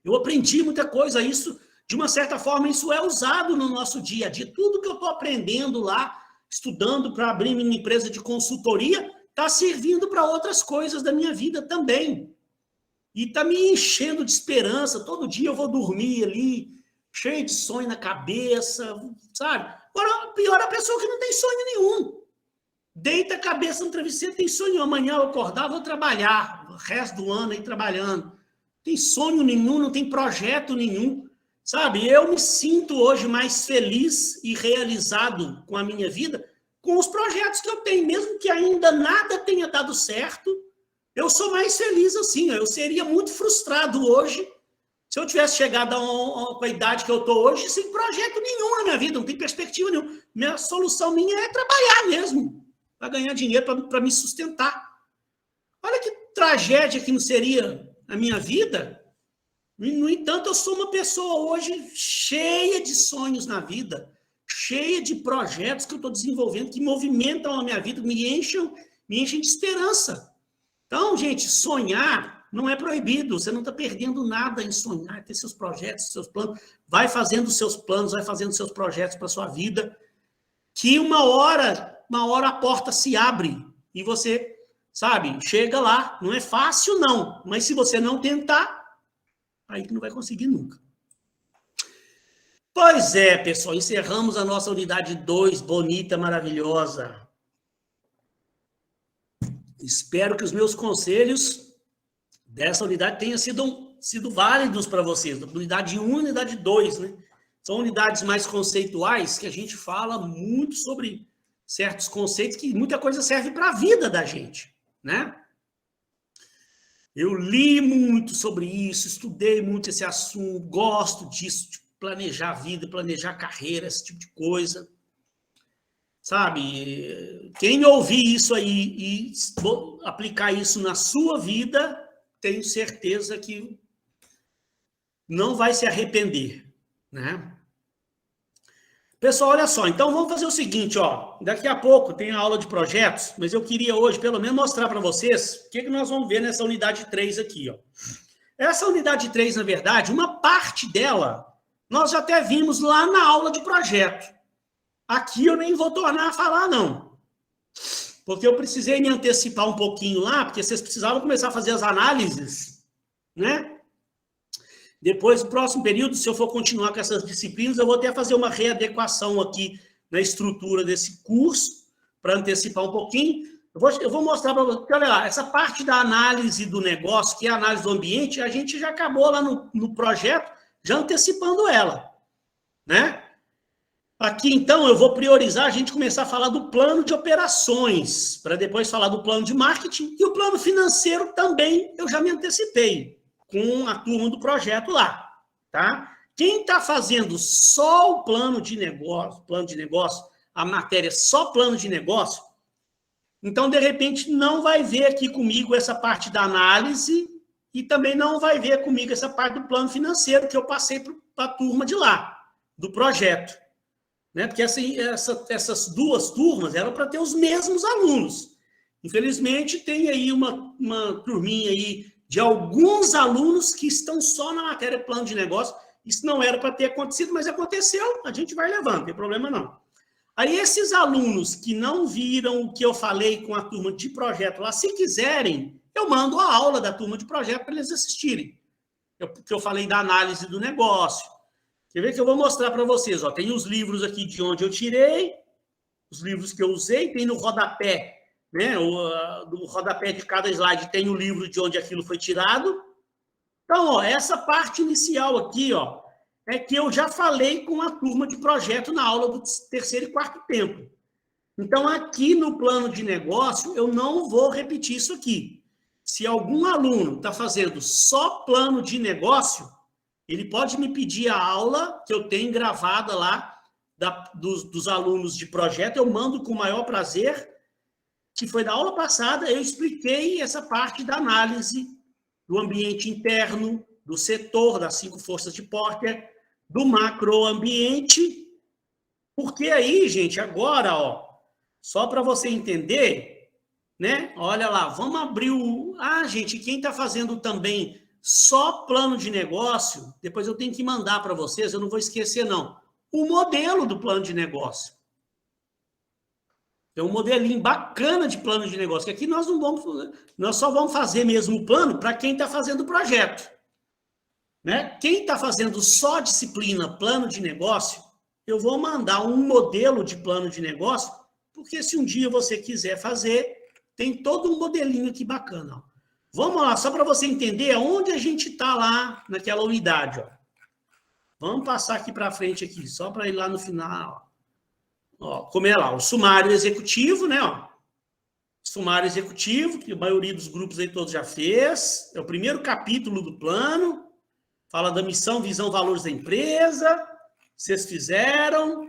Eu aprendi muita coisa, isso, de uma certa forma, isso é usado no nosso dia a dia. Tudo que eu estou aprendendo lá, estudando para abrir minha empresa de consultoria, está servindo para outras coisas da minha vida também. E está me enchendo de esperança. Todo dia eu vou dormir ali, cheio de sonho na cabeça, sabe? Agora, pior é a pessoa que não tem sonho nenhum. Deita a cabeça no travesseiro, tem sonho. Amanhã eu acordar, vou trabalhar, o resto do ano aí trabalhando. Não tem sonho nenhum, não tem projeto nenhum. Sabe, eu me sinto hoje mais feliz e realizado com a minha vida, com os projetos que eu tenho, mesmo que ainda nada tenha dado certo, eu sou mais feliz assim. Eu seria muito frustrado hoje se eu tivesse chegado a idade que eu estou hoje sem projeto nenhum na minha vida, não tem perspectiva nenhuma. Minha solução minha é trabalhar mesmo, para ganhar dinheiro, para me sustentar. Olha que tragédia que não seria a minha vida. No entanto, eu sou uma pessoa hoje cheia de sonhos na vida, cheia de projetos que eu estou desenvolvendo, que movimentam a minha vida, me enchem de esperança. Então, gente, sonhar não é proibido, você não está perdendo nada em sonhar, ter seus projetos, seus planos, vai fazendo seus planos, vai fazendo seus projetos para a sua vida, que uma hora a porta se abre e você, sabe, chega lá. Não é fácil, não, mas se você não tentar, aí que não vai conseguir nunca. Pois é, pessoal, encerramos a nossa unidade 2, bonita, maravilhosa. Espero que os meus conselhos dessa unidade tenham sido válidos para vocês. Unidade 1 e unidade 2, né? São unidades mais conceituais, que a gente fala muito sobre certos conceitos, que muita coisa serve para a vida da gente, né? Eu li muito sobre isso, estudei muito esse assunto, gosto disso, de planejar a vida, planejar a carreira, esse tipo de coisa. Sabe, quem ouvir isso aí e aplicar isso na sua vida, tenho certeza que não vai se arrepender, né? Pessoal, olha só, então vamos fazer o seguinte, ó, daqui a pouco tem a aula de projetos, mas eu queria hoje, pelo menos, mostrar para vocês o que nós vamos ver nessa unidade 3 aqui, ó. Essa unidade 3, na verdade, uma parte dela, nós já até vimos lá na aula de projeto. Aqui eu nem vou tornar a falar, não. Porque eu precisei me antecipar um pouquinho lá, porque vocês precisavam começar a fazer as análises, né? Depois, no próximo período, se eu for continuar com essas disciplinas, eu vou até fazer uma readequação aqui na estrutura desse curso, para antecipar um pouquinho. Eu vou mostrar para vocês, olha lá, essa parte da análise do negócio, que é a análise do ambiente, a gente já acabou lá no projeto, já antecipando ela, né? Aqui, então, eu vou priorizar a gente começar a falar do plano de operações, para depois falar do plano de marketing, e o plano financeiro também eu já me antecipei com a turma do projeto lá, tá? Quem está fazendo só o plano de negócio, a matéria só plano de negócio, então, de repente, não vai ver aqui comigo essa parte da análise e também não vai ver comigo essa parte do plano financeiro que eu passei para a turma de lá, do projeto. Né? Porque essas duas turmas eram para ter os mesmos alunos. Infelizmente, tem aí uma turminha aí de alguns alunos que estão só na matéria plano de negócio. Isso não era para ter acontecido, mas aconteceu, a gente vai levando, não tem problema não. Aí esses alunos que não viram o que eu falei com a turma de projeto lá, se quiserem, eu mando a aula da turma de projeto para eles assistirem. Porque eu falei da análise do negócio. Quer ver que eu vou mostrar para vocês? Ó, tem os livros aqui de onde eu tirei, os livros que eu usei, tem no rodapé, né? Do rodapé de cada slide tem o livro de onde aquilo foi tirado. Então, ó, essa parte inicial aqui, ó, é que eu já falei com a turma de projeto na aula do 3º e 4º tempo. Então, aqui no plano de negócio, eu não vou repetir isso aqui. Se algum aluno está fazendo só plano de negócio, ele pode me pedir a aula que eu tenho gravada lá dos alunos de projeto, eu mando com o maior prazer, que foi da aula passada, eu expliquei essa parte da análise do ambiente interno, do setor, das 5 forças de Porter, do macroambiente, porque aí, gente, agora, ó, só para você entender, né? Olha lá, vamos abrir o... Ah, gente, quem está fazendo também só plano de negócio, depois eu tenho que mandar para vocês, eu não vou esquecer, não, o modelo do plano de negócio. É um modelinho bacana de plano de negócio, que aqui nós só vamos fazer mesmo o plano para quem está fazendo o projeto. Né? Quem está fazendo só disciplina plano de negócio, eu vou mandar um modelo de plano de negócio, porque se um dia você quiser fazer, tem todo um modelinho aqui bacana. Ó. Vamos lá, só para você entender aonde a gente está lá naquela unidade. Ó. Vamos passar aqui para frente, aqui, só para ir lá no final. Ó, como é lá? O sumário executivo, né? Ó. Sumário executivo, que a maioria dos grupos aí todos já fez. É o primeiro capítulo do plano. Fala da missão, visão, valores da empresa. Vocês fizeram.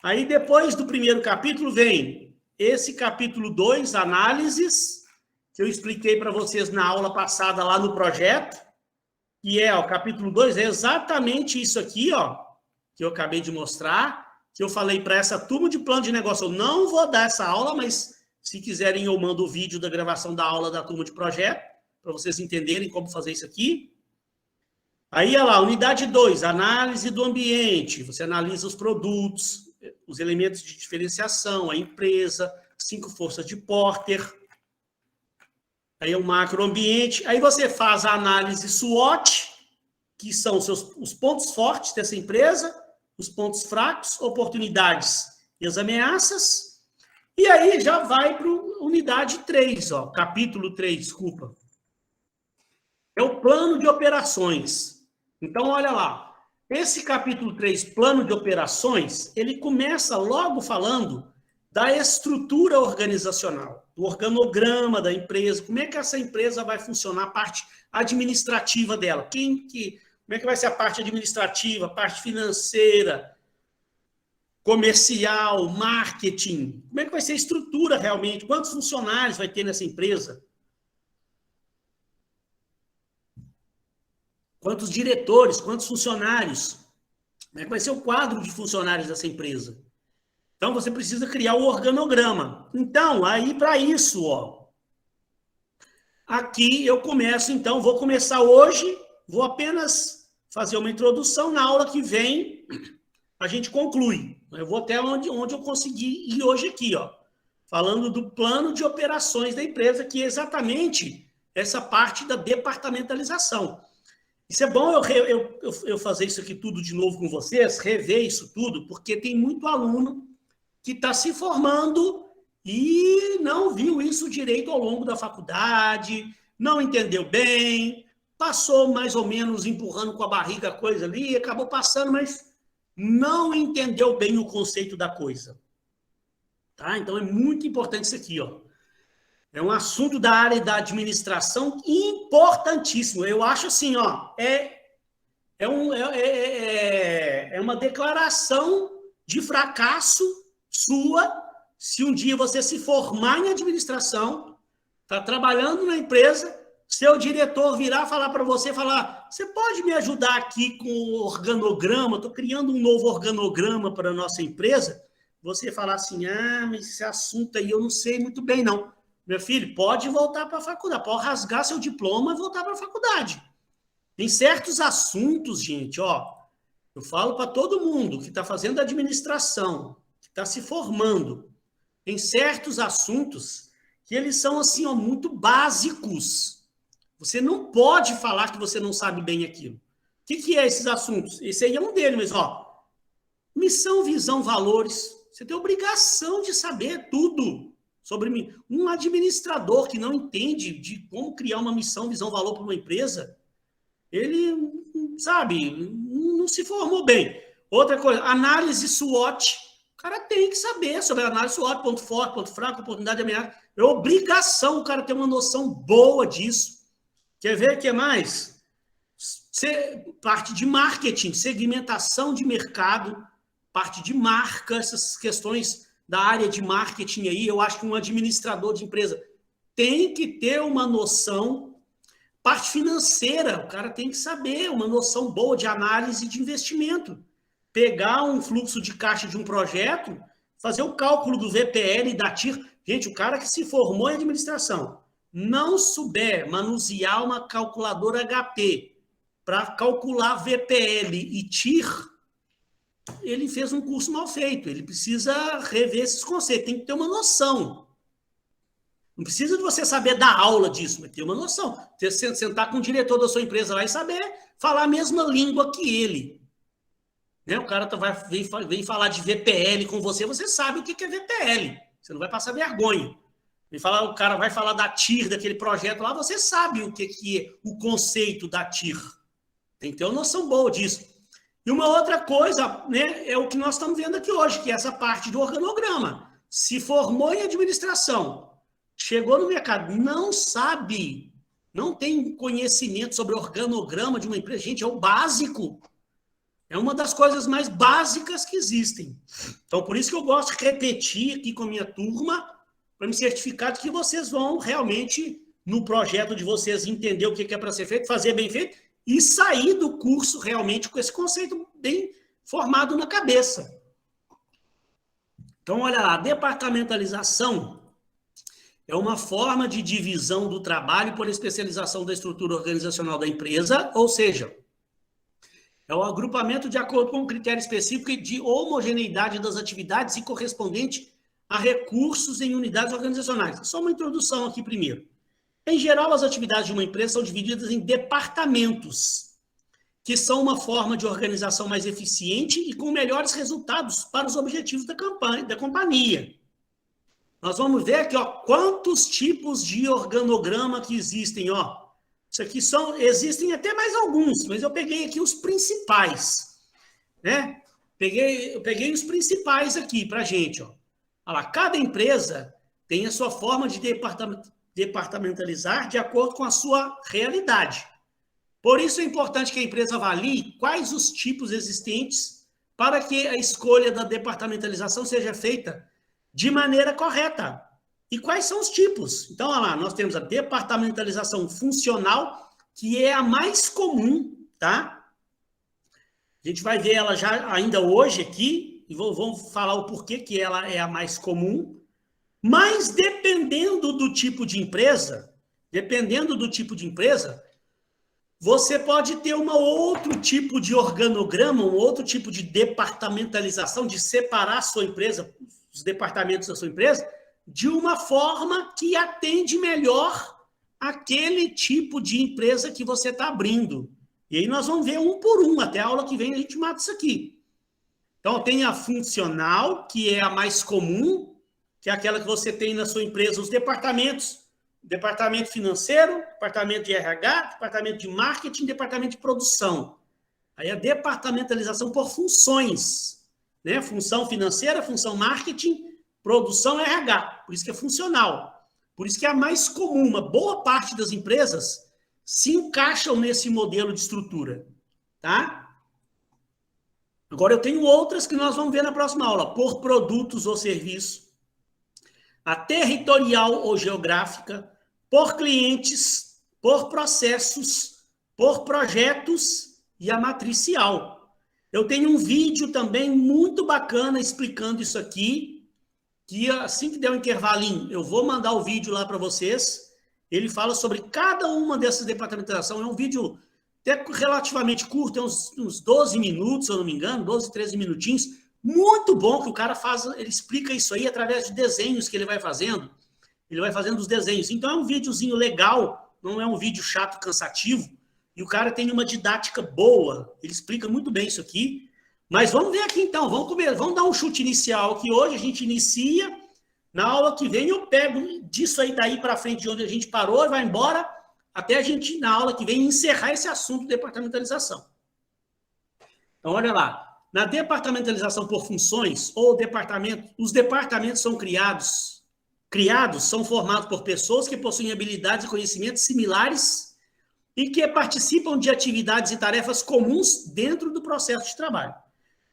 Aí, depois do primeiro capítulo, vem esse capítulo 2, análises, que eu expliquei para vocês na aula passada lá no projeto, que é o capítulo 2, é exatamente isso aqui, ó, que eu acabei de mostrar, que eu falei para essa turma de plano de negócio. Eu não vou dar essa aula, mas se quiserem eu mando o vídeo da gravação da aula da turma de projeto, para vocês entenderem como fazer isso aqui. Aí, olha lá, unidade 2, análise do ambiente. Você analisa os produtos, os elementos de diferenciação, a empresa, 5 forças de Porter. Aí é o macroambiente. Aí você faz a análise SWOT, que são os pontos fortes dessa empresa, os pontos fracos, oportunidades e as ameaças. E aí já vai para a unidade 3, ó, capítulo 3, desculpa. É o plano de operações. Então, olha lá. Esse capítulo 3, plano de operações, ele começa logo falando da estrutura organizacional, do organograma da empresa, como é que essa empresa vai funcionar, a parte administrativa dela. Como é que vai ser a parte administrativa, a parte financeira, comercial, marketing? Como é que vai ser a estrutura realmente? Quantos funcionários vai ter nessa empresa? Quantos diretores, quantos funcionários? Como é que vai ser o quadro de funcionários dessa empresa? Então, você precisa criar o organograma. Então, aí para isso, ó, aqui eu começo, então, vou começar hoje, vou apenas fazer uma introdução, na aula que vem a gente conclui. Eu vou até onde eu consegui ir hoje aqui, ó, falando do plano de operações da empresa, que é exatamente essa parte da departamentalização. Isso é bom eu fazer isso aqui tudo de novo com vocês, rever isso tudo, porque tem muito aluno que está se formando e não viu isso direito ao longo da faculdade, não entendeu bem, passou mais ou menos empurrando com a barriga a coisa ali, acabou passando, mas não entendeu bem o conceito da coisa. Tá? Então é muito importante isso aqui, ó. É um assunto da área da administração importantíssimo. Eu acho assim, ó, é uma declaração de fracasso sua se um dia você se formar em administração, está trabalhando na empresa, seu diretor virar falar para você, falar, você pode me ajudar aqui com o organograma, estou criando um novo organograma para a nossa empresa, você falar assim, mas esse assunto aí eu não sei muito bem, não. Meu filho, pode voltar para a faculdade, pode rasgar seu diploma e voltar para a faculdade. Tem certos assuntos, gente, ó, eu falo para todo mundo que está fazendo administração, que está se formando, tem certos assuntos que eles são, assim, ó, muito básicos. Você não pode falar que você não sabe bem aquilo. O que é esses assuntos? Esse aí é um deles, mas, ó, missão, visão, valores. Você tem obrigação de saber tudo sobre mim. Um administrador que não entende de como criar uma missão, visão, valor para uma empresa, ele, sabe, não se formou bem. Outra coisa, análise SWOT. O cara tem que saber sobre a análise SWOT, ponto forte, ponto fraco, oportunidade, ameaça. É obrigação o cara ter uma noção boa disso. Quer ver o que mais? Parte de marketing, segmentação de mercado, parte de marca, essas questões da área de marketing aí, eu acho que um administrador de empresa tem que ter uma noção. Parte financeira, o cara tem que saber, uma noção boa de análise de investimento. Pegar um fluxo de caixa de um projeto, fazer o cálculo do VPL e da TIR. Gente, o cara que se formou em administração, não souber manusear uma calculadora HP para calcular VPL e TIR, ele fez um curso mal feito. Ele precisa rever esses conceitos, tem que ter uma noção. Não precisa de você saber dar aula disso, mas ter uma noção. Você sentar com o diretor da sua empresa lá e saber falar a mesma língua que ele. Né? O cara vem falar de VPL com você, você sabe o que é VPL. Você não vai passar vergonha. O cara vai falar da TIR, daquele projeto lá, você sabe o que é o conceito da TIR. Tem que ter uma noção boa disso. E uma outra coisa, né, é o que nós estamos vendo aqui hoje, que é essa parte do organograma. Se formou em administração, chegou no mercado, não sabe, não tem conhecimento sobre organograma de uma empresa. Gente, é o básico. É uma das coisas mais básicas que existem. Então, por isso que eu gosto de repetir aqui com a minha turma, para me certificar de que vocês vão realmente, no projeto de vocês, entender o que é para ser feito, fazer bem feito, e sair do curso realmente com esse conceito bem formado na cabeça. Então, olha lá, departamentalização é uma forma de divisão do trabalho por especialização da estrutura organizacional da empresa, ou seja, é o agrupamento de acordo com um critério específico de homogeneidade das atividades e correspondente a recursos em unidades organizacionais. Só uma introdução aqui primeiro. Em geral, as atividades de uma empresa são divididas em departamentos, que são uma forma de organização mais eficiente e com melhores resultados para os objetivos da companhia. Nós vamos ver aqui, ó, quantos tipos de organograma que existem, ó. Isso aqui existem até mais alguns, mas eu peguei aqui os principais, né? Eu peguei os principais aqui para a gente, ó. Olha lá, cada empresa tem a sua forma de departamentalizar de acordo com a sua realidade. Por isso é importante que a empresa avalie quais os tipos existentes para que a escolha da departamentalização seja feita de maneira correta. E quais são os tipos? Então, olha lá, nós temos a departamentalização funcional, que é a mais comum, tá? A gente vai ver ela já ainda hoje aqui, e vamos falar o porquê que ela é a mais comum. Mas dependendo do tipo de empresa, você pode ter um outro tipo de organograma, um outro tipo de departamentalização, de separar a sua empresa, os departamentos da sua empresa, de uma forma que atende melhor aquele tipo de empresa que você está abrindo. E aí nós vamos ver um por um, até a aula que vem a gente mata isso aqui. Então, tem a funcional, que é a mais comum, que é aquela que você tem na sua empresa, os departamentos, departamento financeiro, departamento de RH, departamento de marketing, departamento de produção. Aí a departamentalização por funções, né? Função financeira, função marketing, produção RH, por isso que é funcional. Por isso que é a mais comum. Uma boa parte das empresas se encaixam nesse modelo de estrutura, tá? Agora eu tenho outras que nós vamos ver na próxima aula, por produtos ou serviços, a territorial ou geográfica, por clientes, por processos, por projetos e a matricial. Eu tenho um vídeo também muito bacana explicando isso aqui, que assim que der um intervalinho, eu vou mandar o vídeo lá para vocês. Ele fala sobre cada uma dessas departamentalizações. É um vídeo até relativamente curto, tem uns 12 minutos, se eu não me engano, 12, 13 minutinhos. Muito bom que o cara faz, ele explica isso aí através de desenhos que ele vai fazendo. Ele vai fazendo os desenhos. Então é um videozinho legal, não é um vídeo chato, cansativo. E o cara tem uma didática boa. Ele explica muito bem isso aqui. Mas vamos ver aqui então, vamos dar um chute inicial aqui hoje, a gente inicia, na aula que vem eu pego disso aí daí para frente de onde a gente parou e vai embora, até a gente, na aula que vem, encerrar esse assunto de departamentalização. Então, olha lá, na departamentalização por funções, ou departamento, os departamentos são são formados por pessoas que possuem habilidades e conhecimentos similares e que participam de atividades e tarefas comuns dentro do processo de trabalho.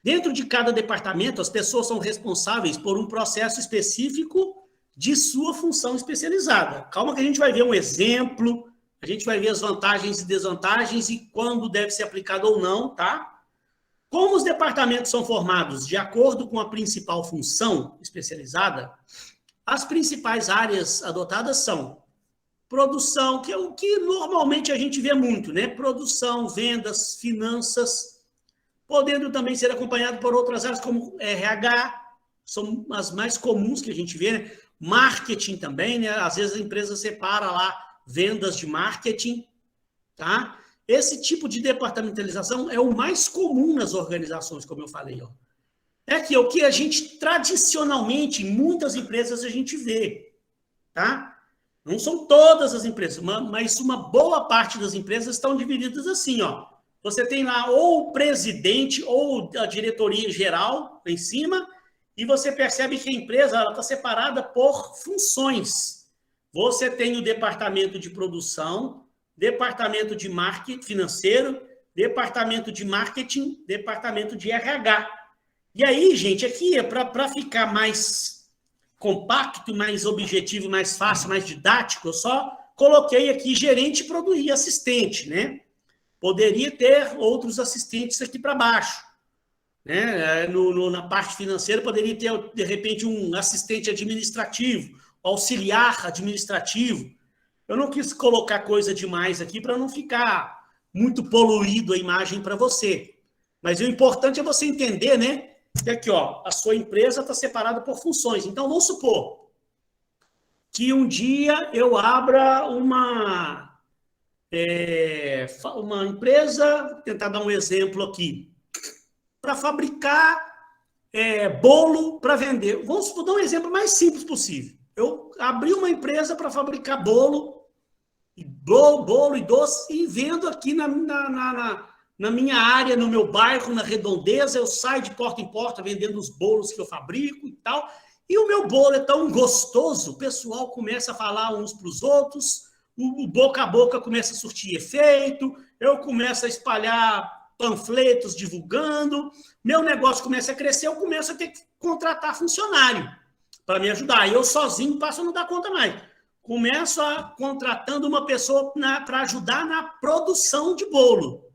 Dentro de cada departamento, as pessoas são responsáveis por um processo específico de sua função especializada. Calma que a gente vai ver um exemplo, a gente vai ver as vantagens e desvantagens e quando deve ser aplicado ou não, tá? Como os departamentos são formados de acordo com a principal função especializada, as principais áreas adotadas são produção, que é o que normalmente a gente vê muito, né? Produção, vendas, finanças, podendo também ser acompanhado por outras áreas como RH, são as mais comuns que a gente vê, né? Marketing também, né? Às vezes a empresa separa lá vendas de marketing, tá? Esse tipo de departamentalização é o mais comum nas organizações, como eu falei, ó. É que o que a gente tradicionalmente, em muitas empresas, a gente vê, tá? Não são todas as empresas, mas uma boa parte das empresas estão divididas assim, ó. você tem lá ou o presidente ou a diretoria geral lá em cima, e você percebe que a empresa está separada por funções. Você tem o departamento de produção, departamento de marketing financeiro, departamento de marketing, departamento de RH. E aí, gente, aqui é para ficar mais compacto, mais objetivo, mais fácil, mais didático, eu só coloquei aqui gerente e assistente, né? Poderia ter outros assistentes aqui para baixo, né? Na parte financeira, poderia ter, de repente, um assistente administrativo, auxiliar administrativo. Eu não quis colocar coisa demais aqui para não ficar muito poluído a imagem para você. Mas o importante é você entender, né? Que aqui, ó, a sua empresa está separada por funções. Então, vamos supor que um dia eu abra uma empresa, vou tentar dar um exemplo aqui, para fabricar bolo para vender. Vou dar um exemplo mais simples possível. Eu abri uma empresa para fabricar bolo e doce e vendo aqui na minha área, no meu bairro, na Redondeza. Eu saio de porta em porta vendendo os bolos que eu fabrico e tal. E o meu bolo é tão gostoso, o pessoal começa a falar uns para os outros, o boca a boca começa a surtir efeito, eu começo a espalhar panfletos divulgando, meu negócio começa a crescer, eu começo a ter que contratar funcionário para me ajudar. E eu sozinho passo a não dar conta mais. Começo contratando uma pessoa para ajudar na produção de bolo.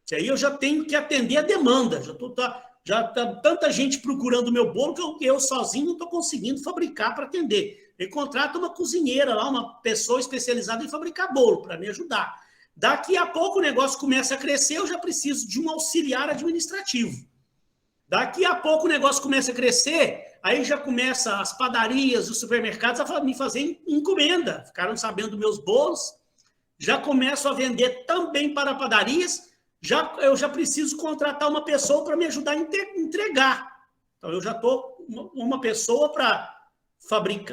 Que aí eu já tenho que atender a demanda. Já está tanta gente procurando o meu bolo que eu sozinho não estou conseguindo fabricar para atender. Eu contrato uma cozinheira lá, uma pessoa especializada em fabricar bolo para me ajudar. Daqui a pouco o negócio começa a crescer, eu já preciso de um auxiliar administrativo. Daqui a pouco o negócio começa a crescer, aí já começa as padarias, os supermercados a me fazer encomenda. Ficaram sabendo meus bolos, já começo a vender também para padarias, eu já preciso contratar uma pessoa para me ajudar a entregar. Então, eu já estou uma pessoa para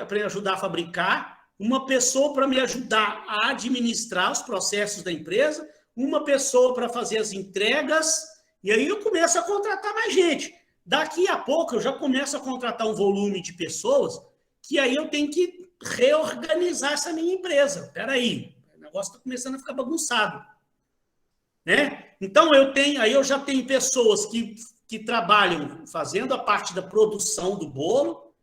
me ajudar a fabricar, uma pessoa para me ajudar a administrar os processos da empresa, uma pessoa para fazer as entregas, e aí eu começo a contratar mais gente. Daqui a pouco eu já começo a contratar um volume de pessoas que aí eu tenho que reorganizar essa minha empresa. Espera aí, o negócio está começando a ficar bagunçado. Né? Então, eu já tenho pessoas que trabalham fazendo a parte da produção do bolo,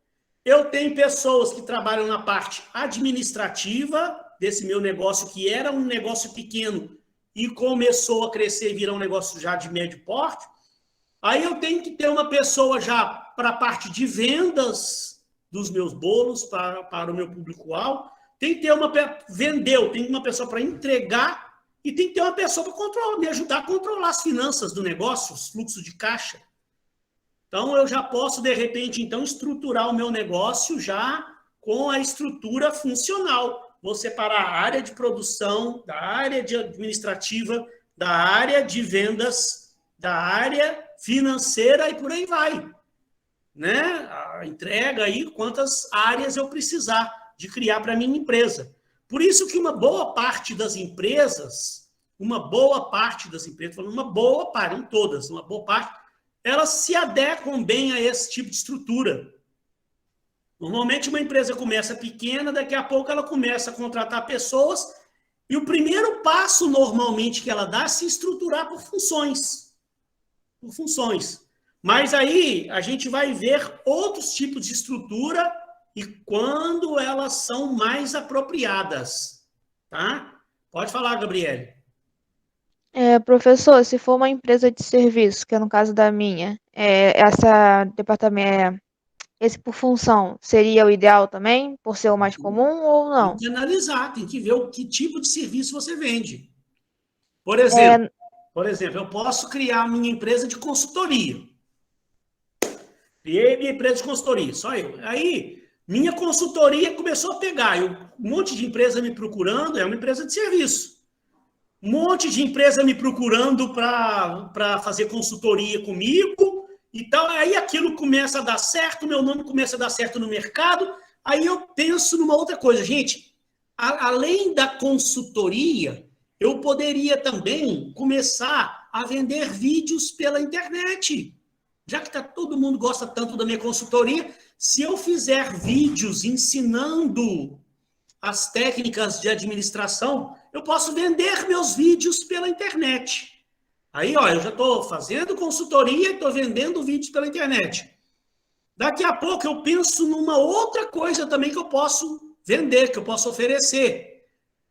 eu tenho pessoas que trabalham na parte administrativa desse meu negócio, que era um negócio pequeno e começou a crescer e virar um negócio já de médio porte. Aí eu tenho que ter uma pessoa já para a parte de vendas dos meus bolos para o meu público-alvo, tem que ter tem uma pessoa para entregar e tem que ter uma pessoa para me ajudar a controlar as finanças do negócio, os fluxos de caixa. Então, eu já posso, de repente, então, estruturar o meu negócio já com a estrutura funcional. Vou separar a área de produção, da área administrativa, da área de vendas, da área financeira e por aí vai. Né? A entrega aí, quantas áreas eu precisar de criar para a minha empresa. Por isso que uma boa parte das empresas, falando uma boa parte, não todas, uma boa parte, elas se adequam bem a esse tipo de estrutura. Normalmente uma empresa começa pequena, daqui a pouco ela começa a contratar pessoas, e o primeiro passo normalmente que ela dá é se estruturar por funções. Mas aí a gente vai ver outros tipos de estrutura e quando elas são mais apropriadas, tá? Pode falar, Gabriele. Professor, se for uma empresa de serviço, que é no caso da minha, esse por função seria o ideal também, por ser o mais comum ou não? Tem que analisar, tem que ver o que tipo de serviço você vende. Por exemplo, eu posso criar minha empresa de consultoria. Criei minha empresa de consultoria, só eu. Aí, minha consultoria começou a pegar. Um monte de empresa me procurando, é uma empresa de serviço. Um monte de empresa me procurando para fazer consultoria comigo e tal. Aí aquilo começa a dar certo, meu nome começa a dar certo no mercado. Aí eu penso numa outra coisa. Gente, além da consultoria, eu poderia também começar a vender vídeos pela internet. Já que todo mundo gosta tanto da minha consultoria, se eu fizer vídeos ensinando as técnicas de administração, eu posso vender meus vídeos pela internet. Aí, ó, eu já estou fazendo consultoria e estou vendendo vídeos pela internet. Daqui a pouco eu penso numa outra coisa também que eu posso vender, que eu posso oferecer.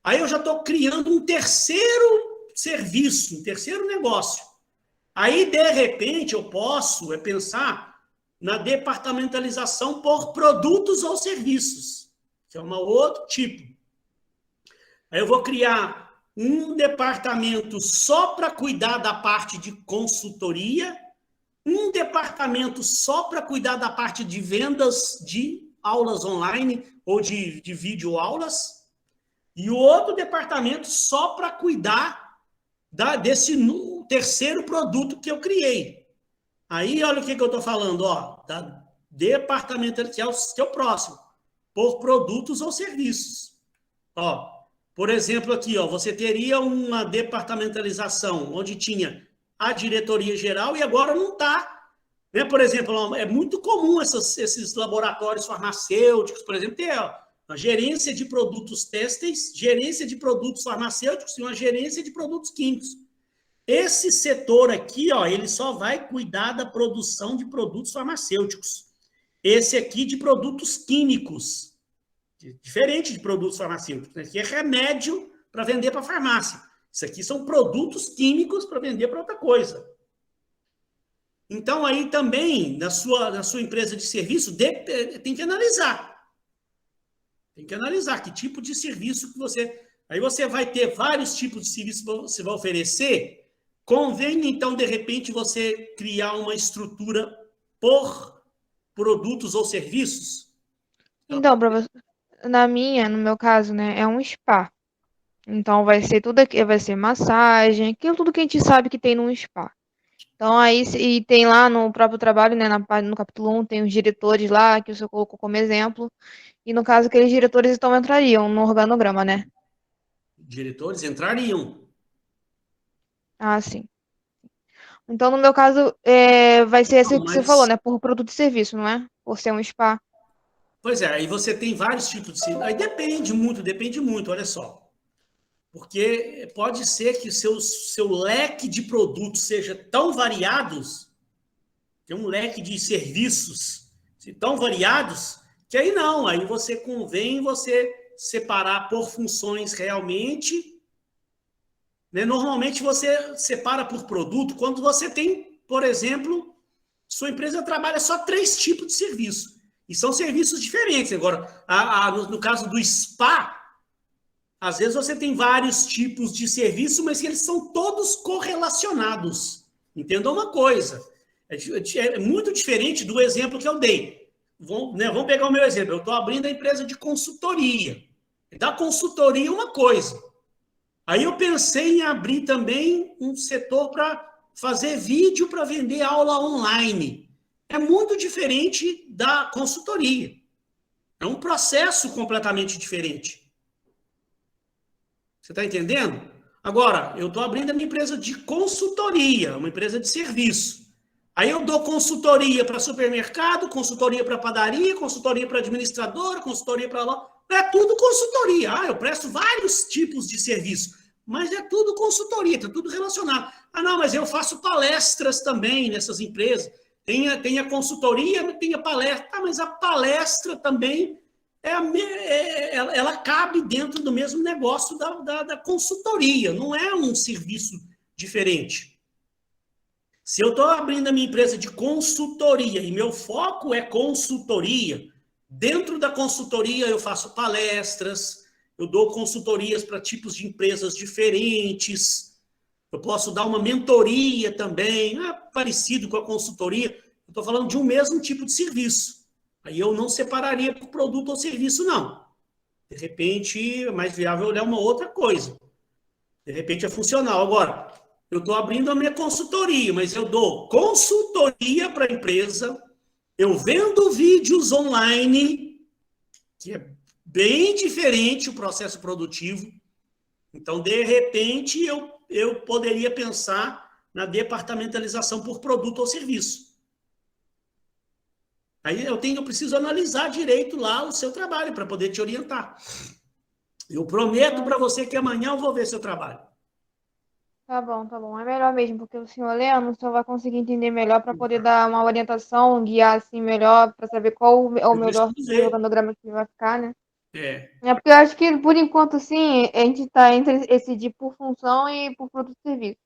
Aí eu já estou criando um terceiro serviço, um terceiro negócio. Aí, de repente, eu posso pensar na departamentalização por produtos ou serviços, que é um outro tipo. Aí eu vou criar um departamento só para cuidar da parte de consultoria, um departamento só para cuidar da parte de vendas de aulas online ou de videoaulas, e o outro departamento só para cuidar desse terceiro produto que eu criei. Aí, olha o que eu estou falando, ó, da departamentalização, que é o próximo, por produtos ou serviços. Ó, por exemplo, aqui, ó, você teria uma departamentalização onde tinha a diretoria geral e agora não está. Né? Por exemplo, é muito comum esses laboratórios farmacêuticos, por exemplo, ter uma gerência de produtos têxteis, gerência de produtos farmacêuticos e uma gerência de produtos químicos. Esse setor aqui, ó, ele só vai cuidar da produção de produtos farmacêuticos. Esse aqui de produtos químicos. Diferente de produtos farmacêuticos. Isso aqui é remédio para vender para farmácia. Isso aqui são produtos químicos para vender para outra coisa. Então, aí também, na sua empresa de serviço, tem que analisar. Tem que analisar que tipo de serviço que você... Aí você vai ter vários tipos de serviço que você vai oferecer. Convém, então, de repente, você criar uma estrutura por produtos ou serviços? Então, professor, no meu caso, né, é um spa. Então, vai ser tudo aqui, vai ser massagem, aquilo tudo que a gente sabe que tem num spa. Então, aí, e tem lá no próprio trabalho, né, no capítulo 1, tem os diretores lá, que o senhor colocou como exemplo. E, no caso, aqueles diretores, então, entrariam no organograma, né? Diretores entrariam. Ah, sim. Então, no meu caso, vai ser assim que você falou, né? Por produto e serviço, não é? Por ser um spa. Pois é, aí você tem vários tipos de serviço. Aí depende muito, olha só. Porque pode ser que seu leque de produtos seja tão variados, tem um leque de serviços tão variados, que aí não, aí convém você separar por funções realmente. Né? Normalmente você separa por produto quando você tem, por exemplo, sua empresa trabalha só 3 tipos de serviço. E são serviços diferentes. Agora, no caso do spa, às vezes você tem vários tipos de serviço, mas que eles são todos correlacionados. Entenda uma coisa. É muito diferente do exemplo que eu dei. Vamos pegar o meu exemplo. Eu estou abrindo a empresa de consultoria. Da consultoria, uma coisa. Aí eu pensei em abrir também um setor para fazer vídeo para vender aula online. É muito diferente da consultoria. É um processo completamente diferente. Você está entendendo? Agora, eu estou abrindo a minha empresa de consultoria, uma empresa de serviço. Aí eu dou consultoria para supermercado, consultoria para padaria, consultoria para administrador, consultoria para lá. É tudo consultoria. Eu presto vários tipos de serviço, mas é tudo consultoria, está tudo relacionado. Não, mas eu faço palestras também nessas empresas. Tem a consultoria, tem a palestra. Mas a palestra também, ela cabe dentro do mesmo negócio da consultoria, não é um serviço diferente. Se eu estou abrindo a minha empresa de consultoria e meu foco é consultoria, dentro da consultoria eu faço palestras, eu dou consultorias para tipos de empresas diferentes, eu posso dar uma mentoria também, parecido com a consultoria. Eu estou falando de um mesmo tipo de serviço. Aí eu não separaria por produto ou serviço, não. De repente, é mais viável olhar uma outra coisa. De repente é funcional. Agora, eu estou abrindo a minha consultoria, mas eu dou consultoria para a empresa, eu vendo vídeos online, que é bem diferente o processo produtivo. Então, de repente, eu poderia pensar na departamentalização por produto ou serviço. Aí eu preciso analisar direito lá o seu trabalho para poder te orientar. Eu prometo para você que amanhã eu vou ver seu trabalho. Tá bom. É melhor mesmo, porque o senhor lendo, o senhor vai conseguir entender melhor para poder dar uma orientação, guiar assim melhor, para saber qual é o melhor organograma que vai ficar, né? É porque eu acho que, por enquanto, sim, a gente tá entre esse de por função e por produto e serviço.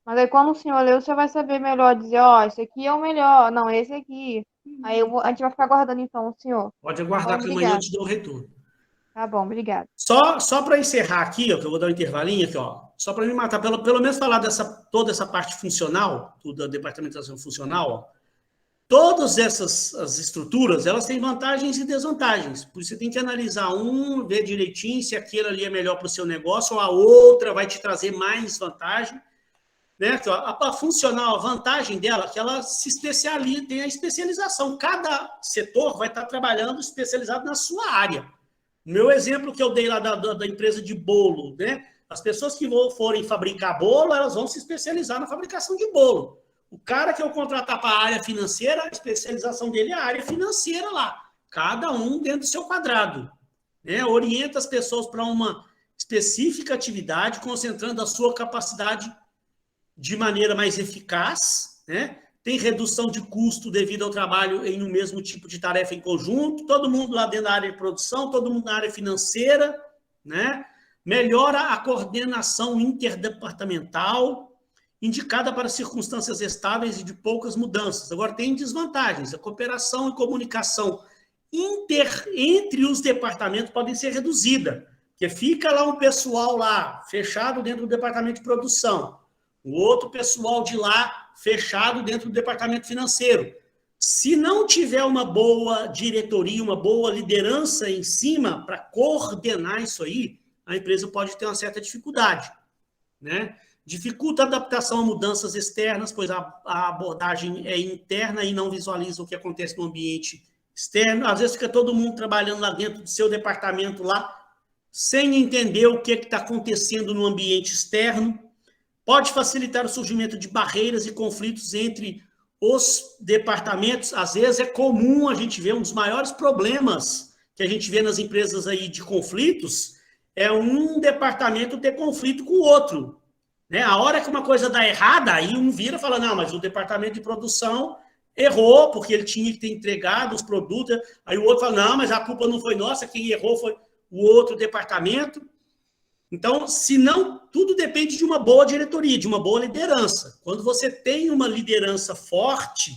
Mas aí quando o senhor ler, você vai saber melhor dizer, ó, esse aqui é o melhor, não, esse aqui. Aí a gente vai ficar aguardando então o senhor. Pode aguardar que amanhã eu te dou o retorno. Tá bom, obrigada. Só para encerrar aqui, ó, que eu vou dar um intervalinho aqui, ó, só para me matar, pelo menos falar toda essa parte funcional, da departamentação funcional, ó, todas as estruturas, elas têm vantagens e desvantagens. Por isso você tem que analisar ver direitinho se aquilo ali é melhor para o seu negócio ou a outra vai te trazer mais vantagem. Né? A funcional, a vantagem dela é que ela se especializa, tem a especialização. Cada setor vai estar trabalhando especializado na sua área. O meu exemplo que eu dei lá da empresa de bolo, né? As pessoas que forem fabricar bolo, elas vão se especializar na fabricação de bolo. O cara que eu contratar para a área financeira, a especialização dele é a área financeira lá. Cada um dentro do seu quadrado. Né? Orienta as pessoas para uma específica atividade, concentrando a sua capacidade de maneira mais eficaz, né? Tem redução de custo devido ao trabalho em um mesmo tipo de tarefa em conjunto, todo mundo lá dentro da área de produção, todo mundo na área financeira, né? Melhora a coordenação interdepartamental, indicada para circunstâncias estáveis e de poucas mudanças. Agora, tem desvantagens. A cooperação e comunicação entre os departamentos podem ser reduzida, porque fica lá um pessoal lá, fechado dentro do departamento de produção, o outro pessoal de lá fechado dentro do departamento financeiro. Se não tiver uma boa diretoria, uma boa liderança em cima para coordenar isso aí, a empresa pode ter uma certa dificuldade, né? Dificulta a adaptação a mudanças externas, pois a abordagem é interna e não visualiza o que acontece no ambiente externo. Às vezes fica todo mundo trabalhando lá dentro do seu departamento lá, sem entender o que está acontecendo no ambiente externo. Pode facilitar o surgimento de barreiras e conflitos entre os departamentos. Às vezes é comum a gente ver um dos maiores problemas que a gente vê nas empresas aí de conflitos, é um departamento ter conflito com o outro. Né? A hora que uma coisa dá errada, aí um vira e fala, não, mas o departamento de produção errou, porque ele tinha que ter entregado os produtos. Aí o outro fala, não, mas a culpa não foi nossa, quem errou foi o outro departamento. Então, se não, tudo depende de uma boa diretoria, de uma boa liderança. Quando você tem uma liderança forte,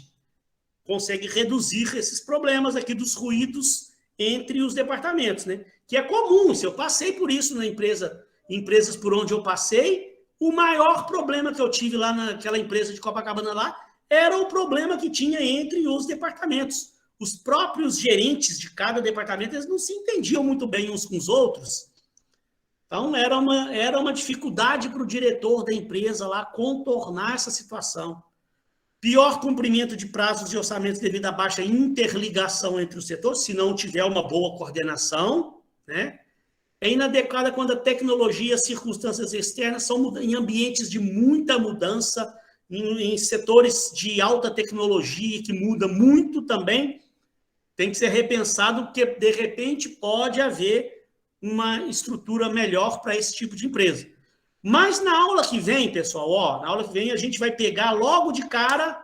consegue reduzir esses problemas aqui dos ruídos entre os departamentos, né? Que é comum, se eu passei por isso na empresas por onde eu passei, o maior problema que eu tive lá naquela empresa de Copacabana lá, era o problema que tinha entre os departamentos. Os próprios gerentes de cada departamento, eles não se entendiam muito bem uns com os outros. Então, era uma dificuldade para o diretor da empresa lá contornar essa situação. Pior cumprimento de prazos e orçamentos devido à baixa interligação entre os setores, se não tiver uma boa coordenação, né? É inadequada quando a tecnologia e as circunstâncias externas são em ambientes de muita mudança, em setores de alta tecnologia, que muda muito também, tem que ser repensado, porque, de repente, pode haver uma estrutura melhor para esse tipo de empresa. Mas na aula que vem, pessoal, na aula que vem a gente vai pegar logo de cara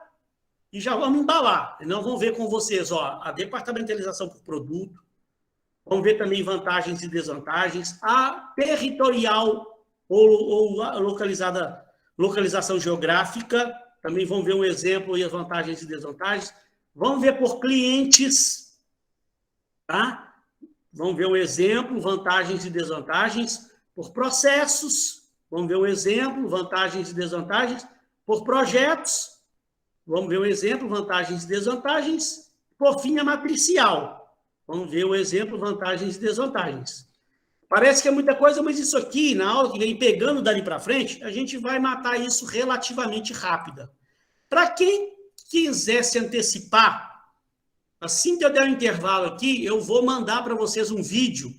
e já vamos embalar. Nós vamos ver com vocês, a departamentalização por produto, vamos ver também vantagens e desvantagens, a territorial ou localização geográfica, também vamos ver um exemplo e as vantagens e desvantagens. Vamos ver por clientes, tá? Vamos ver um exemplo, vantagens e desvantagens por processos. Vamos ver um exemplo, vantagens e desvantagens por projetos. Vamos ver um exemplo, vantagens e desvantagens. Por fim, a matricial. Vamos ver o exemplo, vantagens e desvantagens. Parece que é muita coisa, mas isso aqui, na aula que vem pegando dali para frente, a gente vai matar isso relativamente rápida. Para quem quiser se antecipar, assim que eu der um intervalo aqui, eu vou mandar para vocês um vídeo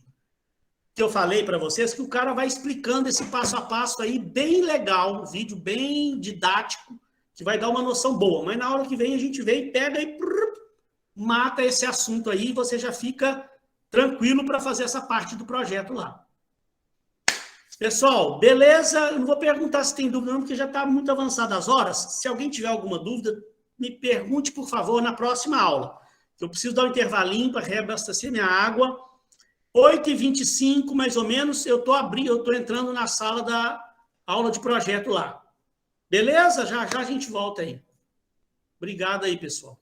que eu falei para vocês, que o cara vai explicando esse passo a passo aí, bem legal, um vídeo bem didático, que vai dar uma noção boa. Mas na hora que vem, a gente vem, pega e mata esse assunto aí, e você já fica tranquilo para fazer essa parte do projeto lá. Pessoal, beleza? Eu não vou perguntar se tem dúvida não, porque já está muito avançadas as horas. Se alguém tiver alguma dúvida, me pergunte, por favor, na próxima aula. Eu preciso dar um intervalinho para reabastecer minha água. 8h25, mais ou menos, eu estou entrando na sala da aula de projeto lá. Beleza? Já a gente volta aí. Obrigado aí, pessoal.